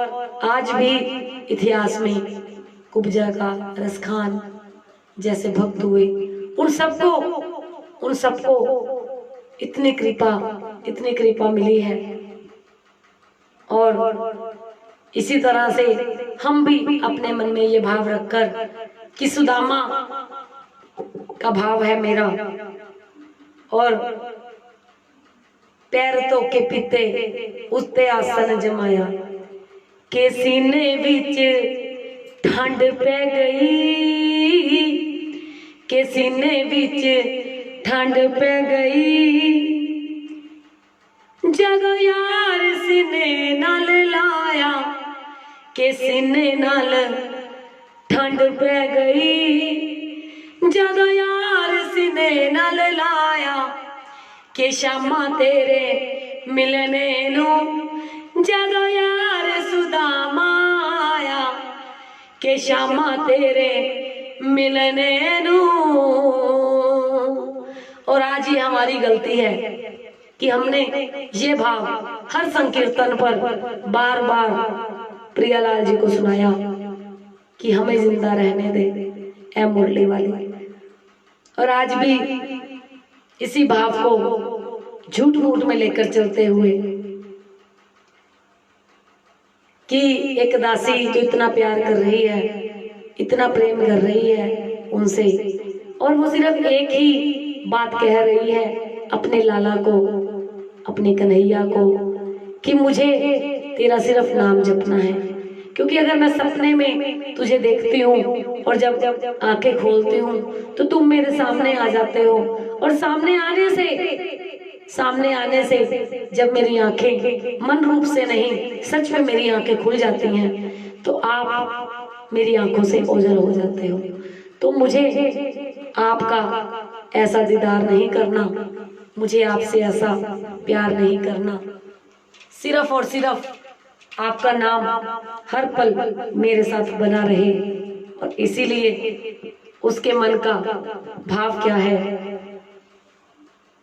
आज भी इतिहास में कुब्जा का, रसखान जैसे भक्त हुए, उन सबको इतनी कृपा मिली है। और इसी तरह से हम भी अपने मन में ये भाव रखकर कि सुदामा का भाव है मेरा, और पैर तो के पीते उत्ते आसन जमाया, के सीने विच ठंड पै गई, के सीने विच ठंड पै गई, जदों यार सीने नाल लाया, के सीने नाल ठंड पै गई, जदों यार सीने नाल लाया, के शामा तेरे मिलने नू, जदों यार सुदामा आया, के शामा तेरे मिलने नू। और आज ये हमारी गलती है कि हमने ये भाव हर संकीर्तन पर बार बार प्रियालाल जी को सुनाया कि हमें जिंदा रहने दे ऐ मुरली वाली। और आज भी इसी भाव को झूठ मूठ में लेकर चलते हुए कि एक दासी जो इतना प्यार कर रही है, इतना प्रेम कर रही है उनसे, और वो सिर्फ एक ही बात कह रही है अपने लाला को, अपने कन्हैया को, कि मुझे तेरा सिर्फ नाम जपना है। क्योंकि अगर मैं सपने में तुझे देखती हूँ और जब आंखें खोलती हूँ तो तुम मेरे सामने आ जाते हो, और सामने आने से जब मेरी आंखें मन रूप से नहीं सच में मेरी आंखें खुल जाती हैं तो आप मेरी आंखों से ओझल हो जाते हो। तो मुझे आपका ऐसा दीदार नहीं करना, मुझे आपसे ऐसा प्यार नहीं करना, सिर्फ और सिर्फ आपका नाम हर पल मेरे साथ बना रहे। और इसीलिए उसके मन का भाव क्या है,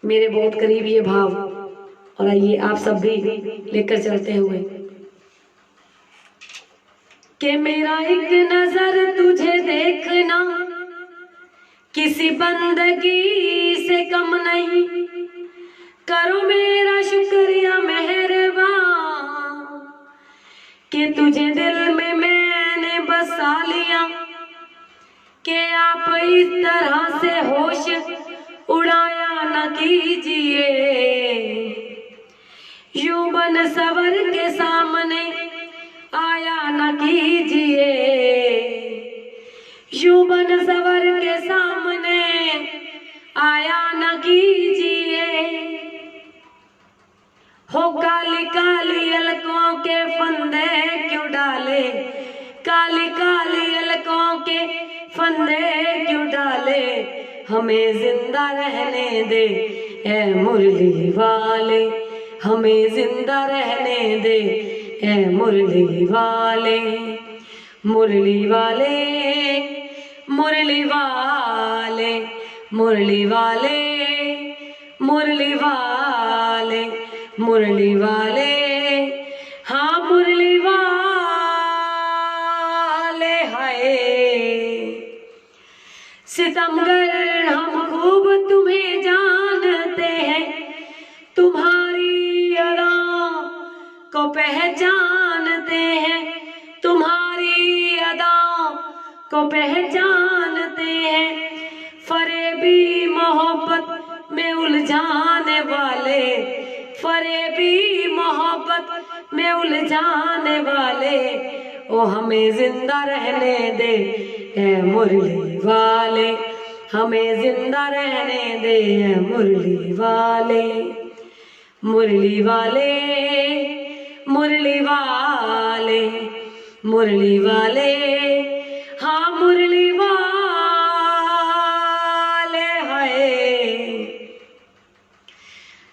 मेरे बहुत करीब ये भाव। और आइए आप सब भी लेकर चलते हुए कि मेरा एक नजर तुझे देखना किसी बंदगी से कम नहीं, करो मेरा शुक्रिया मेहरबान कि तुझे दिल में मैंने बसा लिया, कि आप इस तरह से होश उड़ाया न कीजिए, यूं बन सवर के सामने आया न कीजिए, यूं बन सवर के सामने आया न कीजिए, हो काली काली अलकों के फंदे क्यों डाले, काली काली अलकों के फंदे क्यों डाले, हमें जिंदा रहने दे ऐ मुरली वाले, हमें जिंदा रहने दे ऐ मुरली वाले, मुरली वाले, मुरली वाले, मुरली वाले, मुरली वाले, मुरली वाले, हाँ मुरली वाले। हाय सितमगर हम खूब तुम्हें जानते हैं, तुम्हारी अदा को पहचानते हैं, तुम्हारी अदा को पहचानते हैं, फरेबी मोहब्बत में उलझाने वाले, फरेबी मोहब्बत में उलझाने वाले, ओ हमें जिंदा रहने दे ऐ मुरली वाले, हमें जिंदा रहने दे ऐ मुरली वाले, मुरली वाले, मुरली वाले, मुरली वाले, हाँ मुरली वाले है।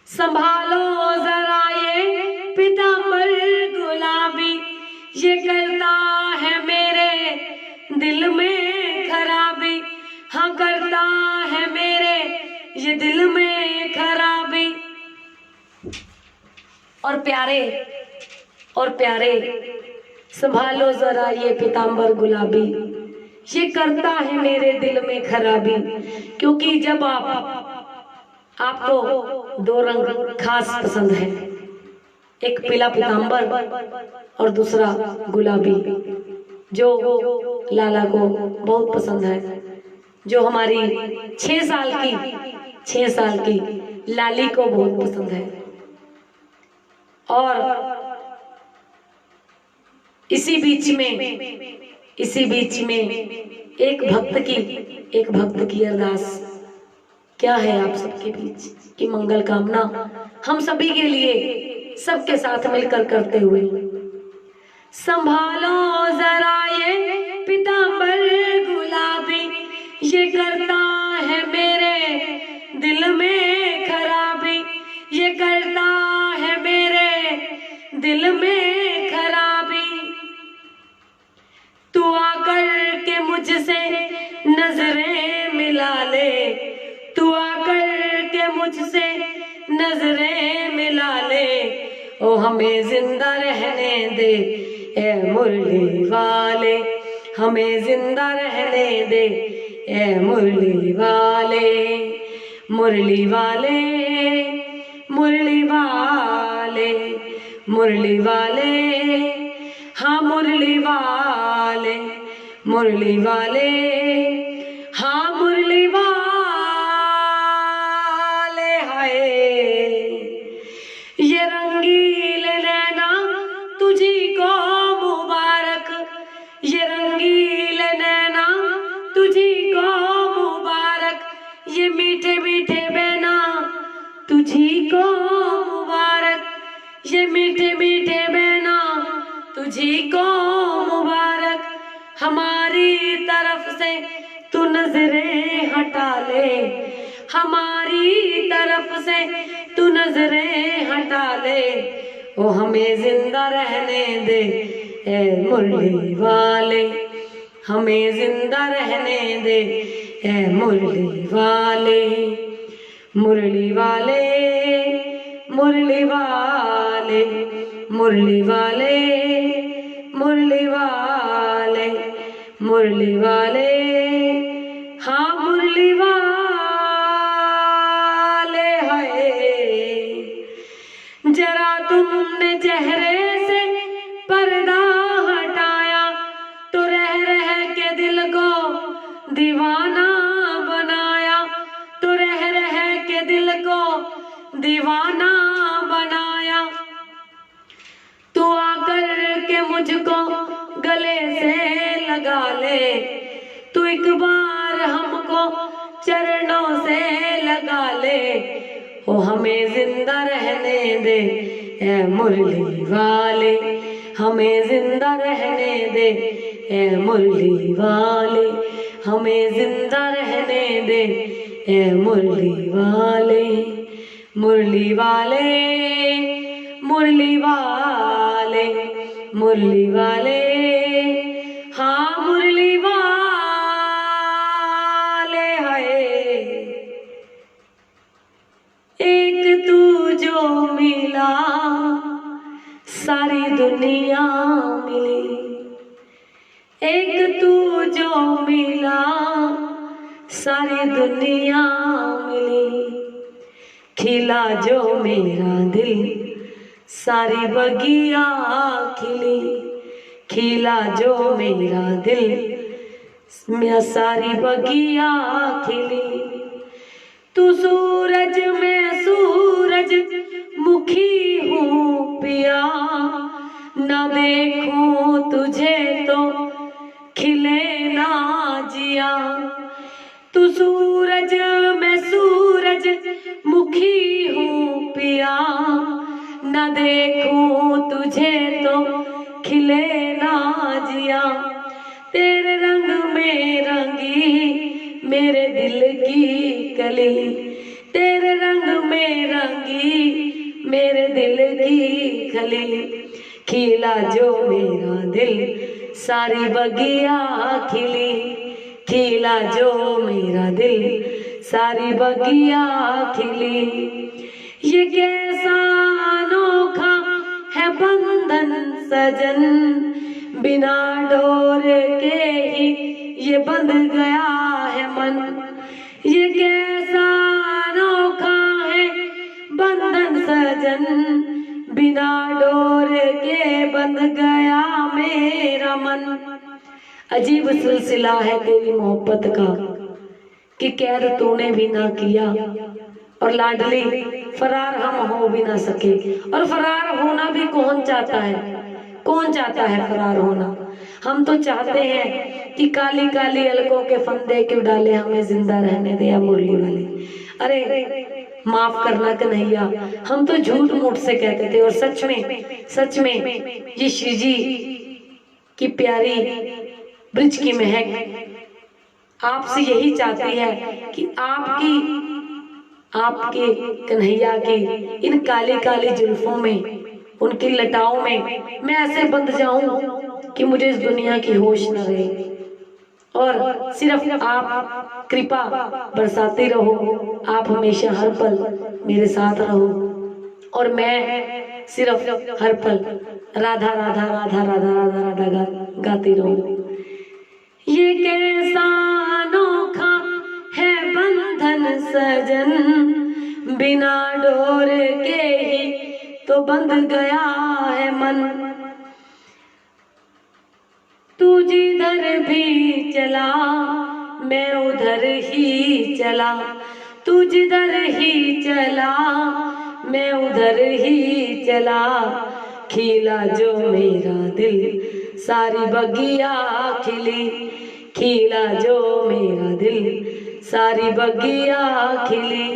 संभालो जरा ये पीतांबर गुलाबी, ये करता है मेरे दिल में खराबी, हाँ करता है मेरे ये दिल में खराबी। और प्यारे संभालो जरा ये पीतांबर गुलाबी, ये करता है मेरे दिल में खराबी। क्योंकि जब आपको दो रंग खास पसंद है, एक पीला पीतांबर और दूसरा गुलाबी, जो लाला को बहुत पसंद है, जो हमारी 6 साल की लाली को बहुत पसंद है। और इसी बीच में एक भक्त की अरदास क्या है आप सबके बीच की मंगल कामना हम सभी के लिए सबके साथ मिलकर करते हुए। संभालो जरा ये पीतांबर गुलाबी, ये करता है मेरे दिल में खराबी, ये करता है मेरे दिल में खराबी। तू आकर के मुझसे नजरें मिला ले, तू आकर के मुझसे नजरें मिला ले, ओ हमें जिंदा रहने दे ए मुरली वाले, हमें जिंदा रहने दे ए मुरली वाले। मुरली वाले, मुरली वाले, मुरली वाले, हाँ मुरली वाले, मुरली वाले, हाँ मुरली वाले हाय। ये रंगीले नैना तुझी को मुबारक, ये रंगीले नैना तुझी को मुबारक, ये मीठे मीठे बैना तुझी को मुबारक, ये मीठे मीठे बैना तुझी को मुबारक। हमारी तरफ से तू नजरें हटा ले, हमारी तरफ से तू नजरें हटा ले, ओ हमें जिंदा रहने दे ए मुरली वाले, हमें जिंदा रहने दे ए मुरली वाले। मुरली वाले, मुरली वाले, मुरली वाले, मुरली वाले, मुरली वाले, हाँ मुरली वाले है। जरा तुमने चेहरे से पर्दा हटाया तो रह के दिल को दीवाना बनाया, तो रह के दिल को दीवाना बनाया। तू आकर के मुझको गले से लगा ले, तू एक बार हमको चरणों से लगा ले, ओ हमें जिंदा रहने दे ए मुरली वाले, हमें जिंदा रहने दे ए मुरली वाले, हमें जिंदा रहने दे ए मुरली वाले। मुरली वाले, मुरली वाले, मुरली वाले, हाँ मुरली वाले है। एक तू जो मिला सारी दुनिया मिली, एक तू जो मिला सारी दुनिया मिली। खिला जो मेरा दिल सारी बगिया खिली, खिला जो मेरा दिल मैं सारी बगिया खिली। तू सूरज में सूरज मुखी हूँ पिया, न देखूं तुझे तो खिले ना जिया। तू सूरज में सूरज मुखी हूँ पिया, न देखूं तुझे तुझे तो खिले ना जिया, तेरे रंग में रंगी मेरे दिल की कली, तेरे रंग में रंगी मेरे दिल की कली, खिला जो मेरा दिल सारी बगिया खिली, खिला जो मेरा दिल सारी बगिया खिली। ये कैसा अनोखा है बंधन सजन, बिना डोर के ही ये बंध गया है मन, ये कैसा अनोखा है बंधन सजन, बिना डोर के बंध गया मेरा मन। अजीब सिलसिला है तेरी मोहब्बत का कि कैद तूने भी ना किया, और लाडली फरार हम हो भी ना सके। और फरार होना भी कौन चाहता है, कौन चाहता है फरार होना। हम तो चाहते हैं कि काली काली अलकों के फंदे क्यों डाले, हमें जिंदा रहने दे या मुरली वाले। अरे माफ करना कन्हैया, हम तो झूठ मूठ से कहते थे, और सच में ये श्री जी की प्यारी ब्रिज की महक आपसे यही चाहती है कि आपके कन्हैया की इन काली काली जुल्फों में, उनकी लटाओं में मैं ऐसे बंध जाऊं कि मुझे इस दुनिया की होश न रहे, और सिर्फ आप कृपा बरसाते रहो, आप हमेशा हर पल मेरे साथ रहो, और मैं सिर्फ हर पल राधा राधा राधा राधा राधा राधा गाती रहूं। ये कैसा अनोखा है बंधन सजन, बिना डोर के ही तो बंध गया है मन। तू जिधर भी चला मैं उधर ही चला, तू जिधर ही चला मैं उधर ही चला, खिला जो मेरा दिल सारी बगिया खिली, खिला जो मेरा दिल सारी बगिया खिली,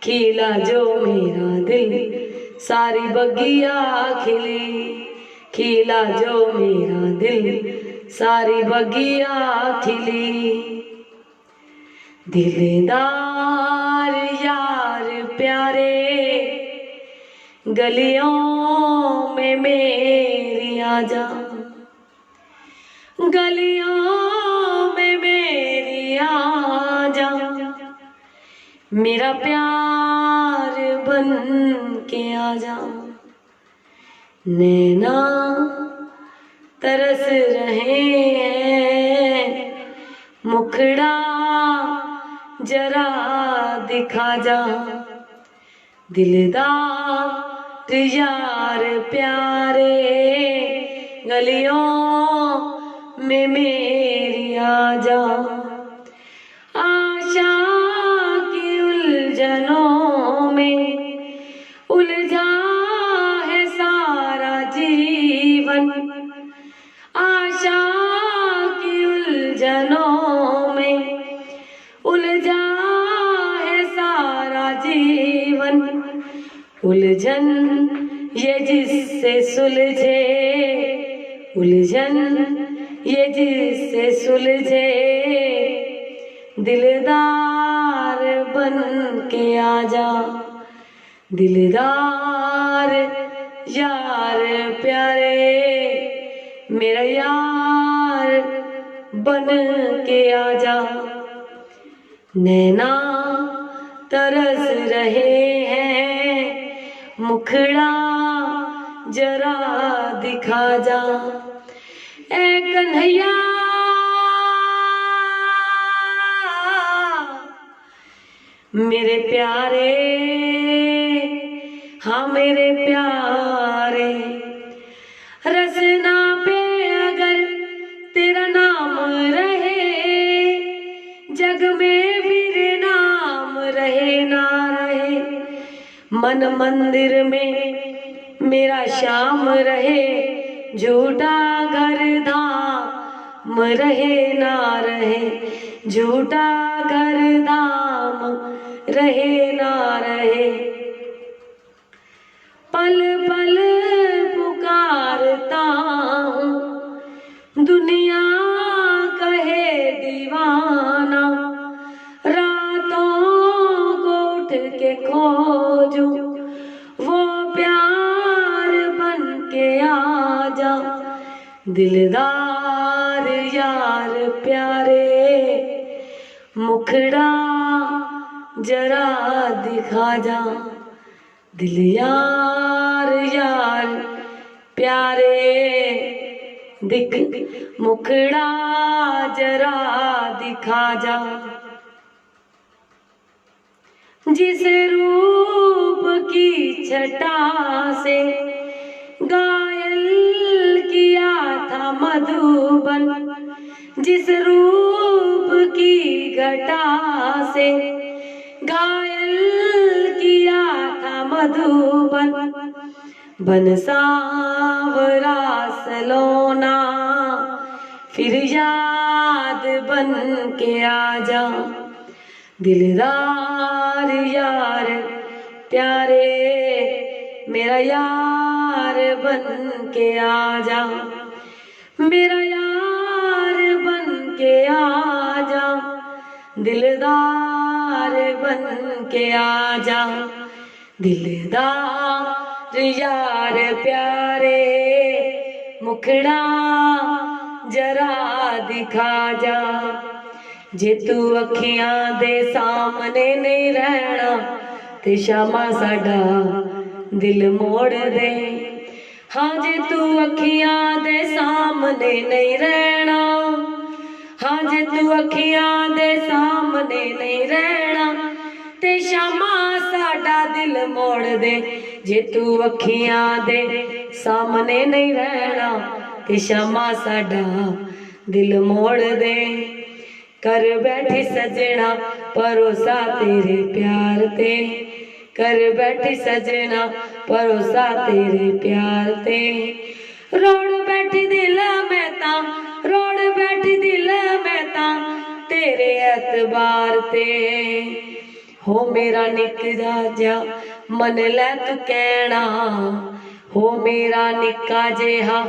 खिला जो मेरा दिल सारी बगिया खिली, खिला जो मेरा दिल सारी बगिया खिली। दिलदार यार प्यारे गलियों में मेरी आजा, गलियों में मेरी आजा, मेरा प्यार बन के आजा। नैना तरस रहे हैं, मुखड़ा जरा दिखा जा, दिलदार यार प्यारे गलियों में मेरी आजा। आशा की उलझनों में उलझा है सारा जीवन, आशा की उलझनों में उलझा है सारा जीवन, उलझन ये जिससे सुलझे, उलझन ये जिससे सुलझे, दिलदार बन के आजा, दिलदार यार प्यारे मेरा यार बन के आजा। नैना तरस रहे हैं, मुखड़ा जरा दिखा जा। ए कन्हैया मेरे प्यारे, हाँ मेरे प्यारे, रसना पे अगर तेरा नाम रहे, जग में फिर नाम रहे ना रहे, मन मंदिर में मेरा श्याम रहे, झूठा घर धाम रहे ना रहे, झूठा घर धाम रहे ना रहे, पल पल पुकार के खोजूं, वो प्यार बन के आ जा। दिलदार यार प्यारे, मुखड़ा जरा दिखा जा। दिल यार यार प्यारे, दिख मुखड़ा जरा दिखा जा। जिस रूप की छटा से घायल किया था मधुबन, जिस रूप की घटा से घायल किया था मधुबन, बन सांवरा सलोना फिर याद बन के आ जा। दिलदार यार प्यारे, मेरा यार बन के आ जा। मेरा यार बन के आ जा। दिलदार बन के आ जा। दिलदार यार प्यारे, मुखड़ा जरा दिखा जा। जे तू अखियां दे सामने नहीं रहना, ते शामा साडा दिल मोड़ दे। हाँ जे तू अखियां दे सामने नहीं रहना, हाँ जे तू अखियां दे सामने नहीं रहना, ते शामा साडा दिल मोड़ दे। जे तू अखियां दे सामने नहीं रहना, ते शामा साडा दिल मोड़ दे। कर बैठी सजना भरोसा तेरे प्यार ते, कर बैठी सजना भरोसा तेरे प्यार ते। रोड़ बैठी दिल मैं ता, रोड़ बैठी दिल मैं ता तेरे एतबार ते। हो मेरा निक्का जा मन लै तू कहना, हो मेरा निक्का जेहा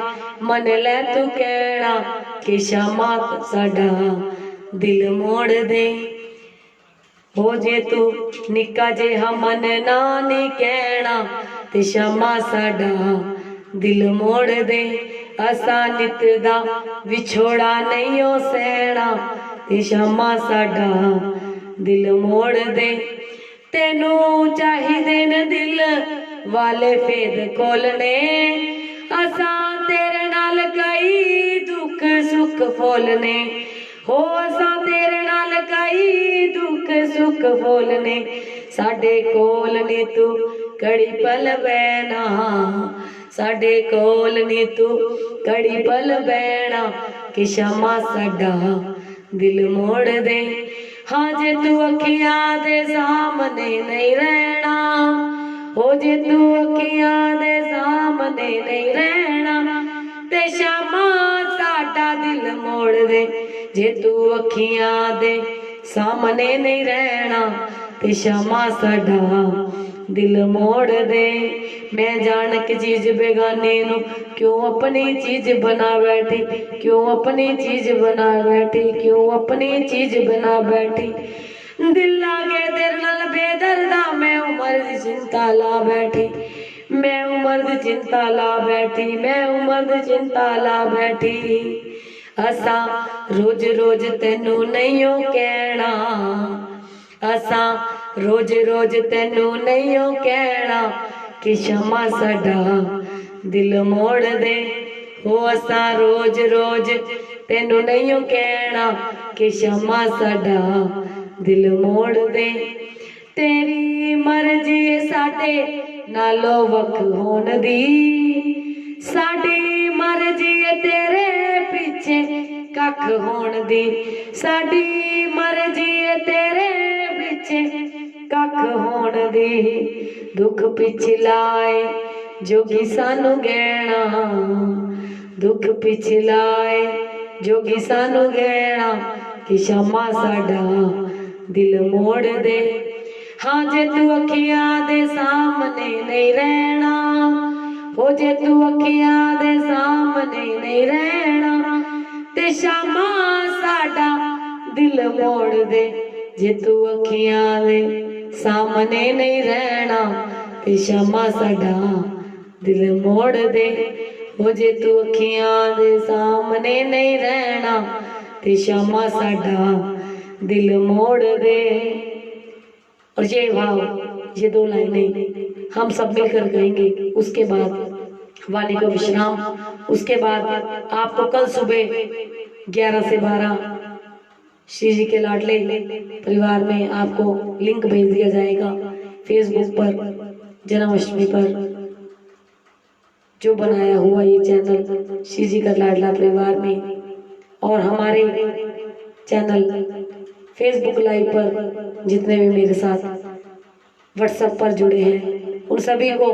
मन लै तू कहना, कि शामा साडा दिल मोड़ दे। हो जे तू निक्का जेहा मन ना नहीं कहना, ते शामा साडा दिल मोड़ दे। असा नित दा विछोड़ा नहीं हो सहना, ते शामा साडा दिल मोड़ दे। तेनू चाहिदे न दिल वाले फेद खोलने, असा तेरे नाल कई दुख सुख फोलने। हो असा तेरे नाल कई दुख सुख फोलने, साडे कोल ने तू कड़ी पल बैना, साडे कोल ने तू कड़ी पल बैना, कि शामा साडा दिल मोड़ दे। हाँ जे तू अखियां दे सामने नहीं रहना, हो जे तू अखियां दे सामने नहीं रहना, ते शामा साडा दिल मोड़ दे। जे तू अखियां दे सामने नहीं रहना, ते शामा साडा दिल मोड़ दे। मैं जान के चीज बेगाने नू क्यों अपनी चीज बना बैठी, क्यों अपनी चीज बना बैठी, क्यों अपनी चीज बना बैठी। दिल लागे तेरे नाल बेदर्दा, मैं उमर दी चिंता ला बैठी, मैं उमर दी चिंता ला बैठी, मैं उमर दी चिंता ला बैठी। असा रोज रोज तेनू नहीं कहना, असा रोज रोज तेनू नहीं कहना, कि शामा साडा दिल मोड़ दे। हो असा रोज रोज तेनू नहीं कहना, कि शामा साडा दिल मोड़ दे। तेरी मर्जी साडे नालों वख होण दी, साडी मर्जी तेरे पीछे कख होण दी, साडी मर्जी तेरे पीछे कख होण दी। दुख पिछलाए जोगी सानू गहना, दुख पिछलाए जोगी सानू गहना, कि शामा साडा दिल मोड़ दे। हाँ जे तू अखियां दे सामने नहीं रहना, हो जे तू अखियां दे सामने नहीं रहना, ते शामा साडा दिल मोड़ दे। जे तू अखियां दे सामने नहीं रहना ते शामा साडा दिल मोड़ दे। हो जे तू अखियां दे सामने नहीं रहना ते शामा साडा दिल मोड़ दे। और ये भाव, ये दो लाइनें हम सब मिलकर गाएंगे। उसके बाद वाणी को विश्राम। उसके बाद आपको कल सुबह 11 से 12 श्री जी के लाडले परिवार में आपको लिंक भेज दिया जाएगा फेसबुक पर। जन्माष्टमी पर जो बनाया हुआ ये चैनल श्री जी का लाडला परिवार में, और हमारे चैनल फेसबुक लाइव पर जितने भी मेरे साथ व्हाट्सएप पर जुड़े हैं उन सभी को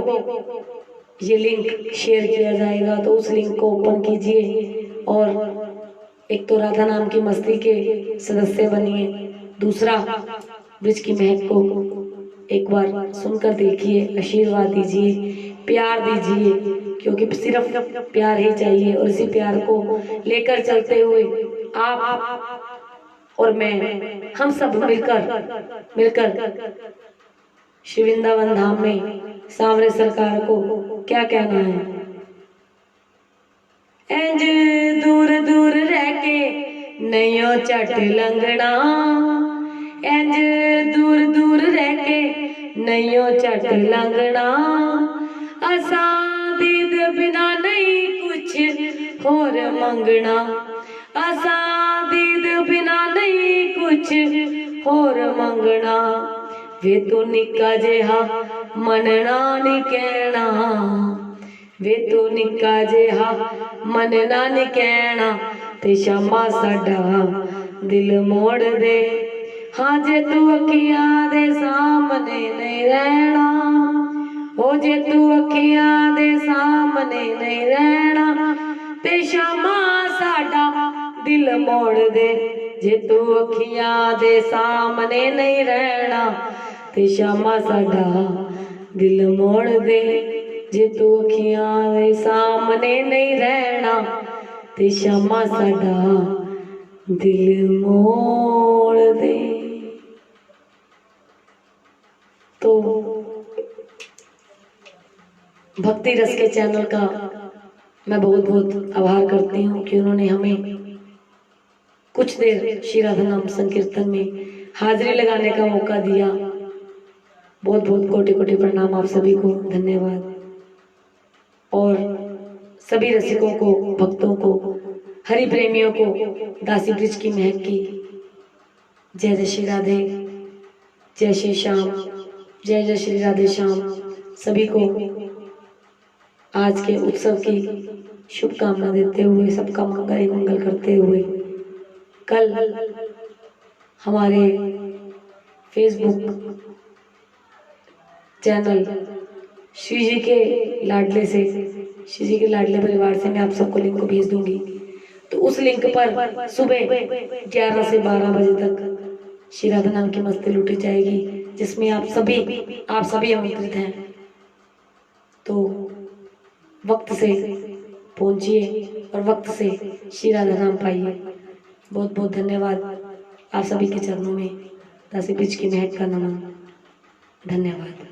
ये लिंक शेयर किया जाएगा। तो उस लिंक को ओपन कीजिए और एक तो राधा नाम की मस्ती के सदस्य बनिए, दूसरा ब्रिज की महक को एक बार सुनकर देखिए, आशीर्वाद दीजिए, प्यार दीजिए, क्योंकि सिर्फ प्यार ही चाहिए। और इसी प्यार को लेकर चलते हुए आप और मैं, हम सब मिलकर श्री वृंदावन धाम में सांवरे सरकार को क्या कहना है। इंज दूर दूर रह के नैयो चट लंगना, इंज दूर दूर रह के नैयो चट लंगना, असा दीद बिना नहीं कुछ होर मंगना, असा दीद बिना नहीं कुछ होर मंगना। वे तो निक्का जेहा मनना नहीं कहना, वे तो निक्का जेहा मनना नहीं कहना ते शामा साडा दिल मोड़ दे। हाँ जे तू अखियां दे सामने नहीं रहना, हो जे तू अखियां दे सामने नहीं रहना ते शामा साडा दिल मोड़ दे। जे तू अखियां दे सामने नहीं रहना ते शामा साडा दिल मोड़ दे। जे तू अखियां दे सामने नहीं रहना ते शामा साडा दिल मोड़ दे। तो भक्ति रस के चैनल का मैं बहुत बहुत आभार करती हूँ कि उन्होंने हमें कुछ देर श्री राधा नाम संकीर्तन में हाजिरी लगाने का मौका दिया। बहुत बहुत कोटि कोटि प्रणाम आप सभी को, धन्यवाद। और सभी रसिकों को, भक्तों को, हरि प्रेमियों को दासी ब्रिज की महक की जय जय श्री राधे, जय श्री श्याम, जय जय श्री राधे श्याम। सभी को आज के उत्सव की शुभकामना देते हुए, सबका मंगल ही मंगल करते हुए, कल हमारे फेसबुक चैनल श्री जी के लाडले से, श्री जी के लाडले परिवार से मैं आप सबको लिंक को भेज दूंगी। तो उस लिंक पर सुबह 11 से 12 बजे तक श्री राधा नाम की मस्ती लूटी जाएगी, जिसमें आप सभी आमंत्रित हैं। तो वक्त से पहुंचिए और वक्त से श्री राधा नाम पाइए। बहुत बहुत धन्यवाद आप सभी के चरणों में दासी ब्रिज की महक का नमन। धन्यवाद।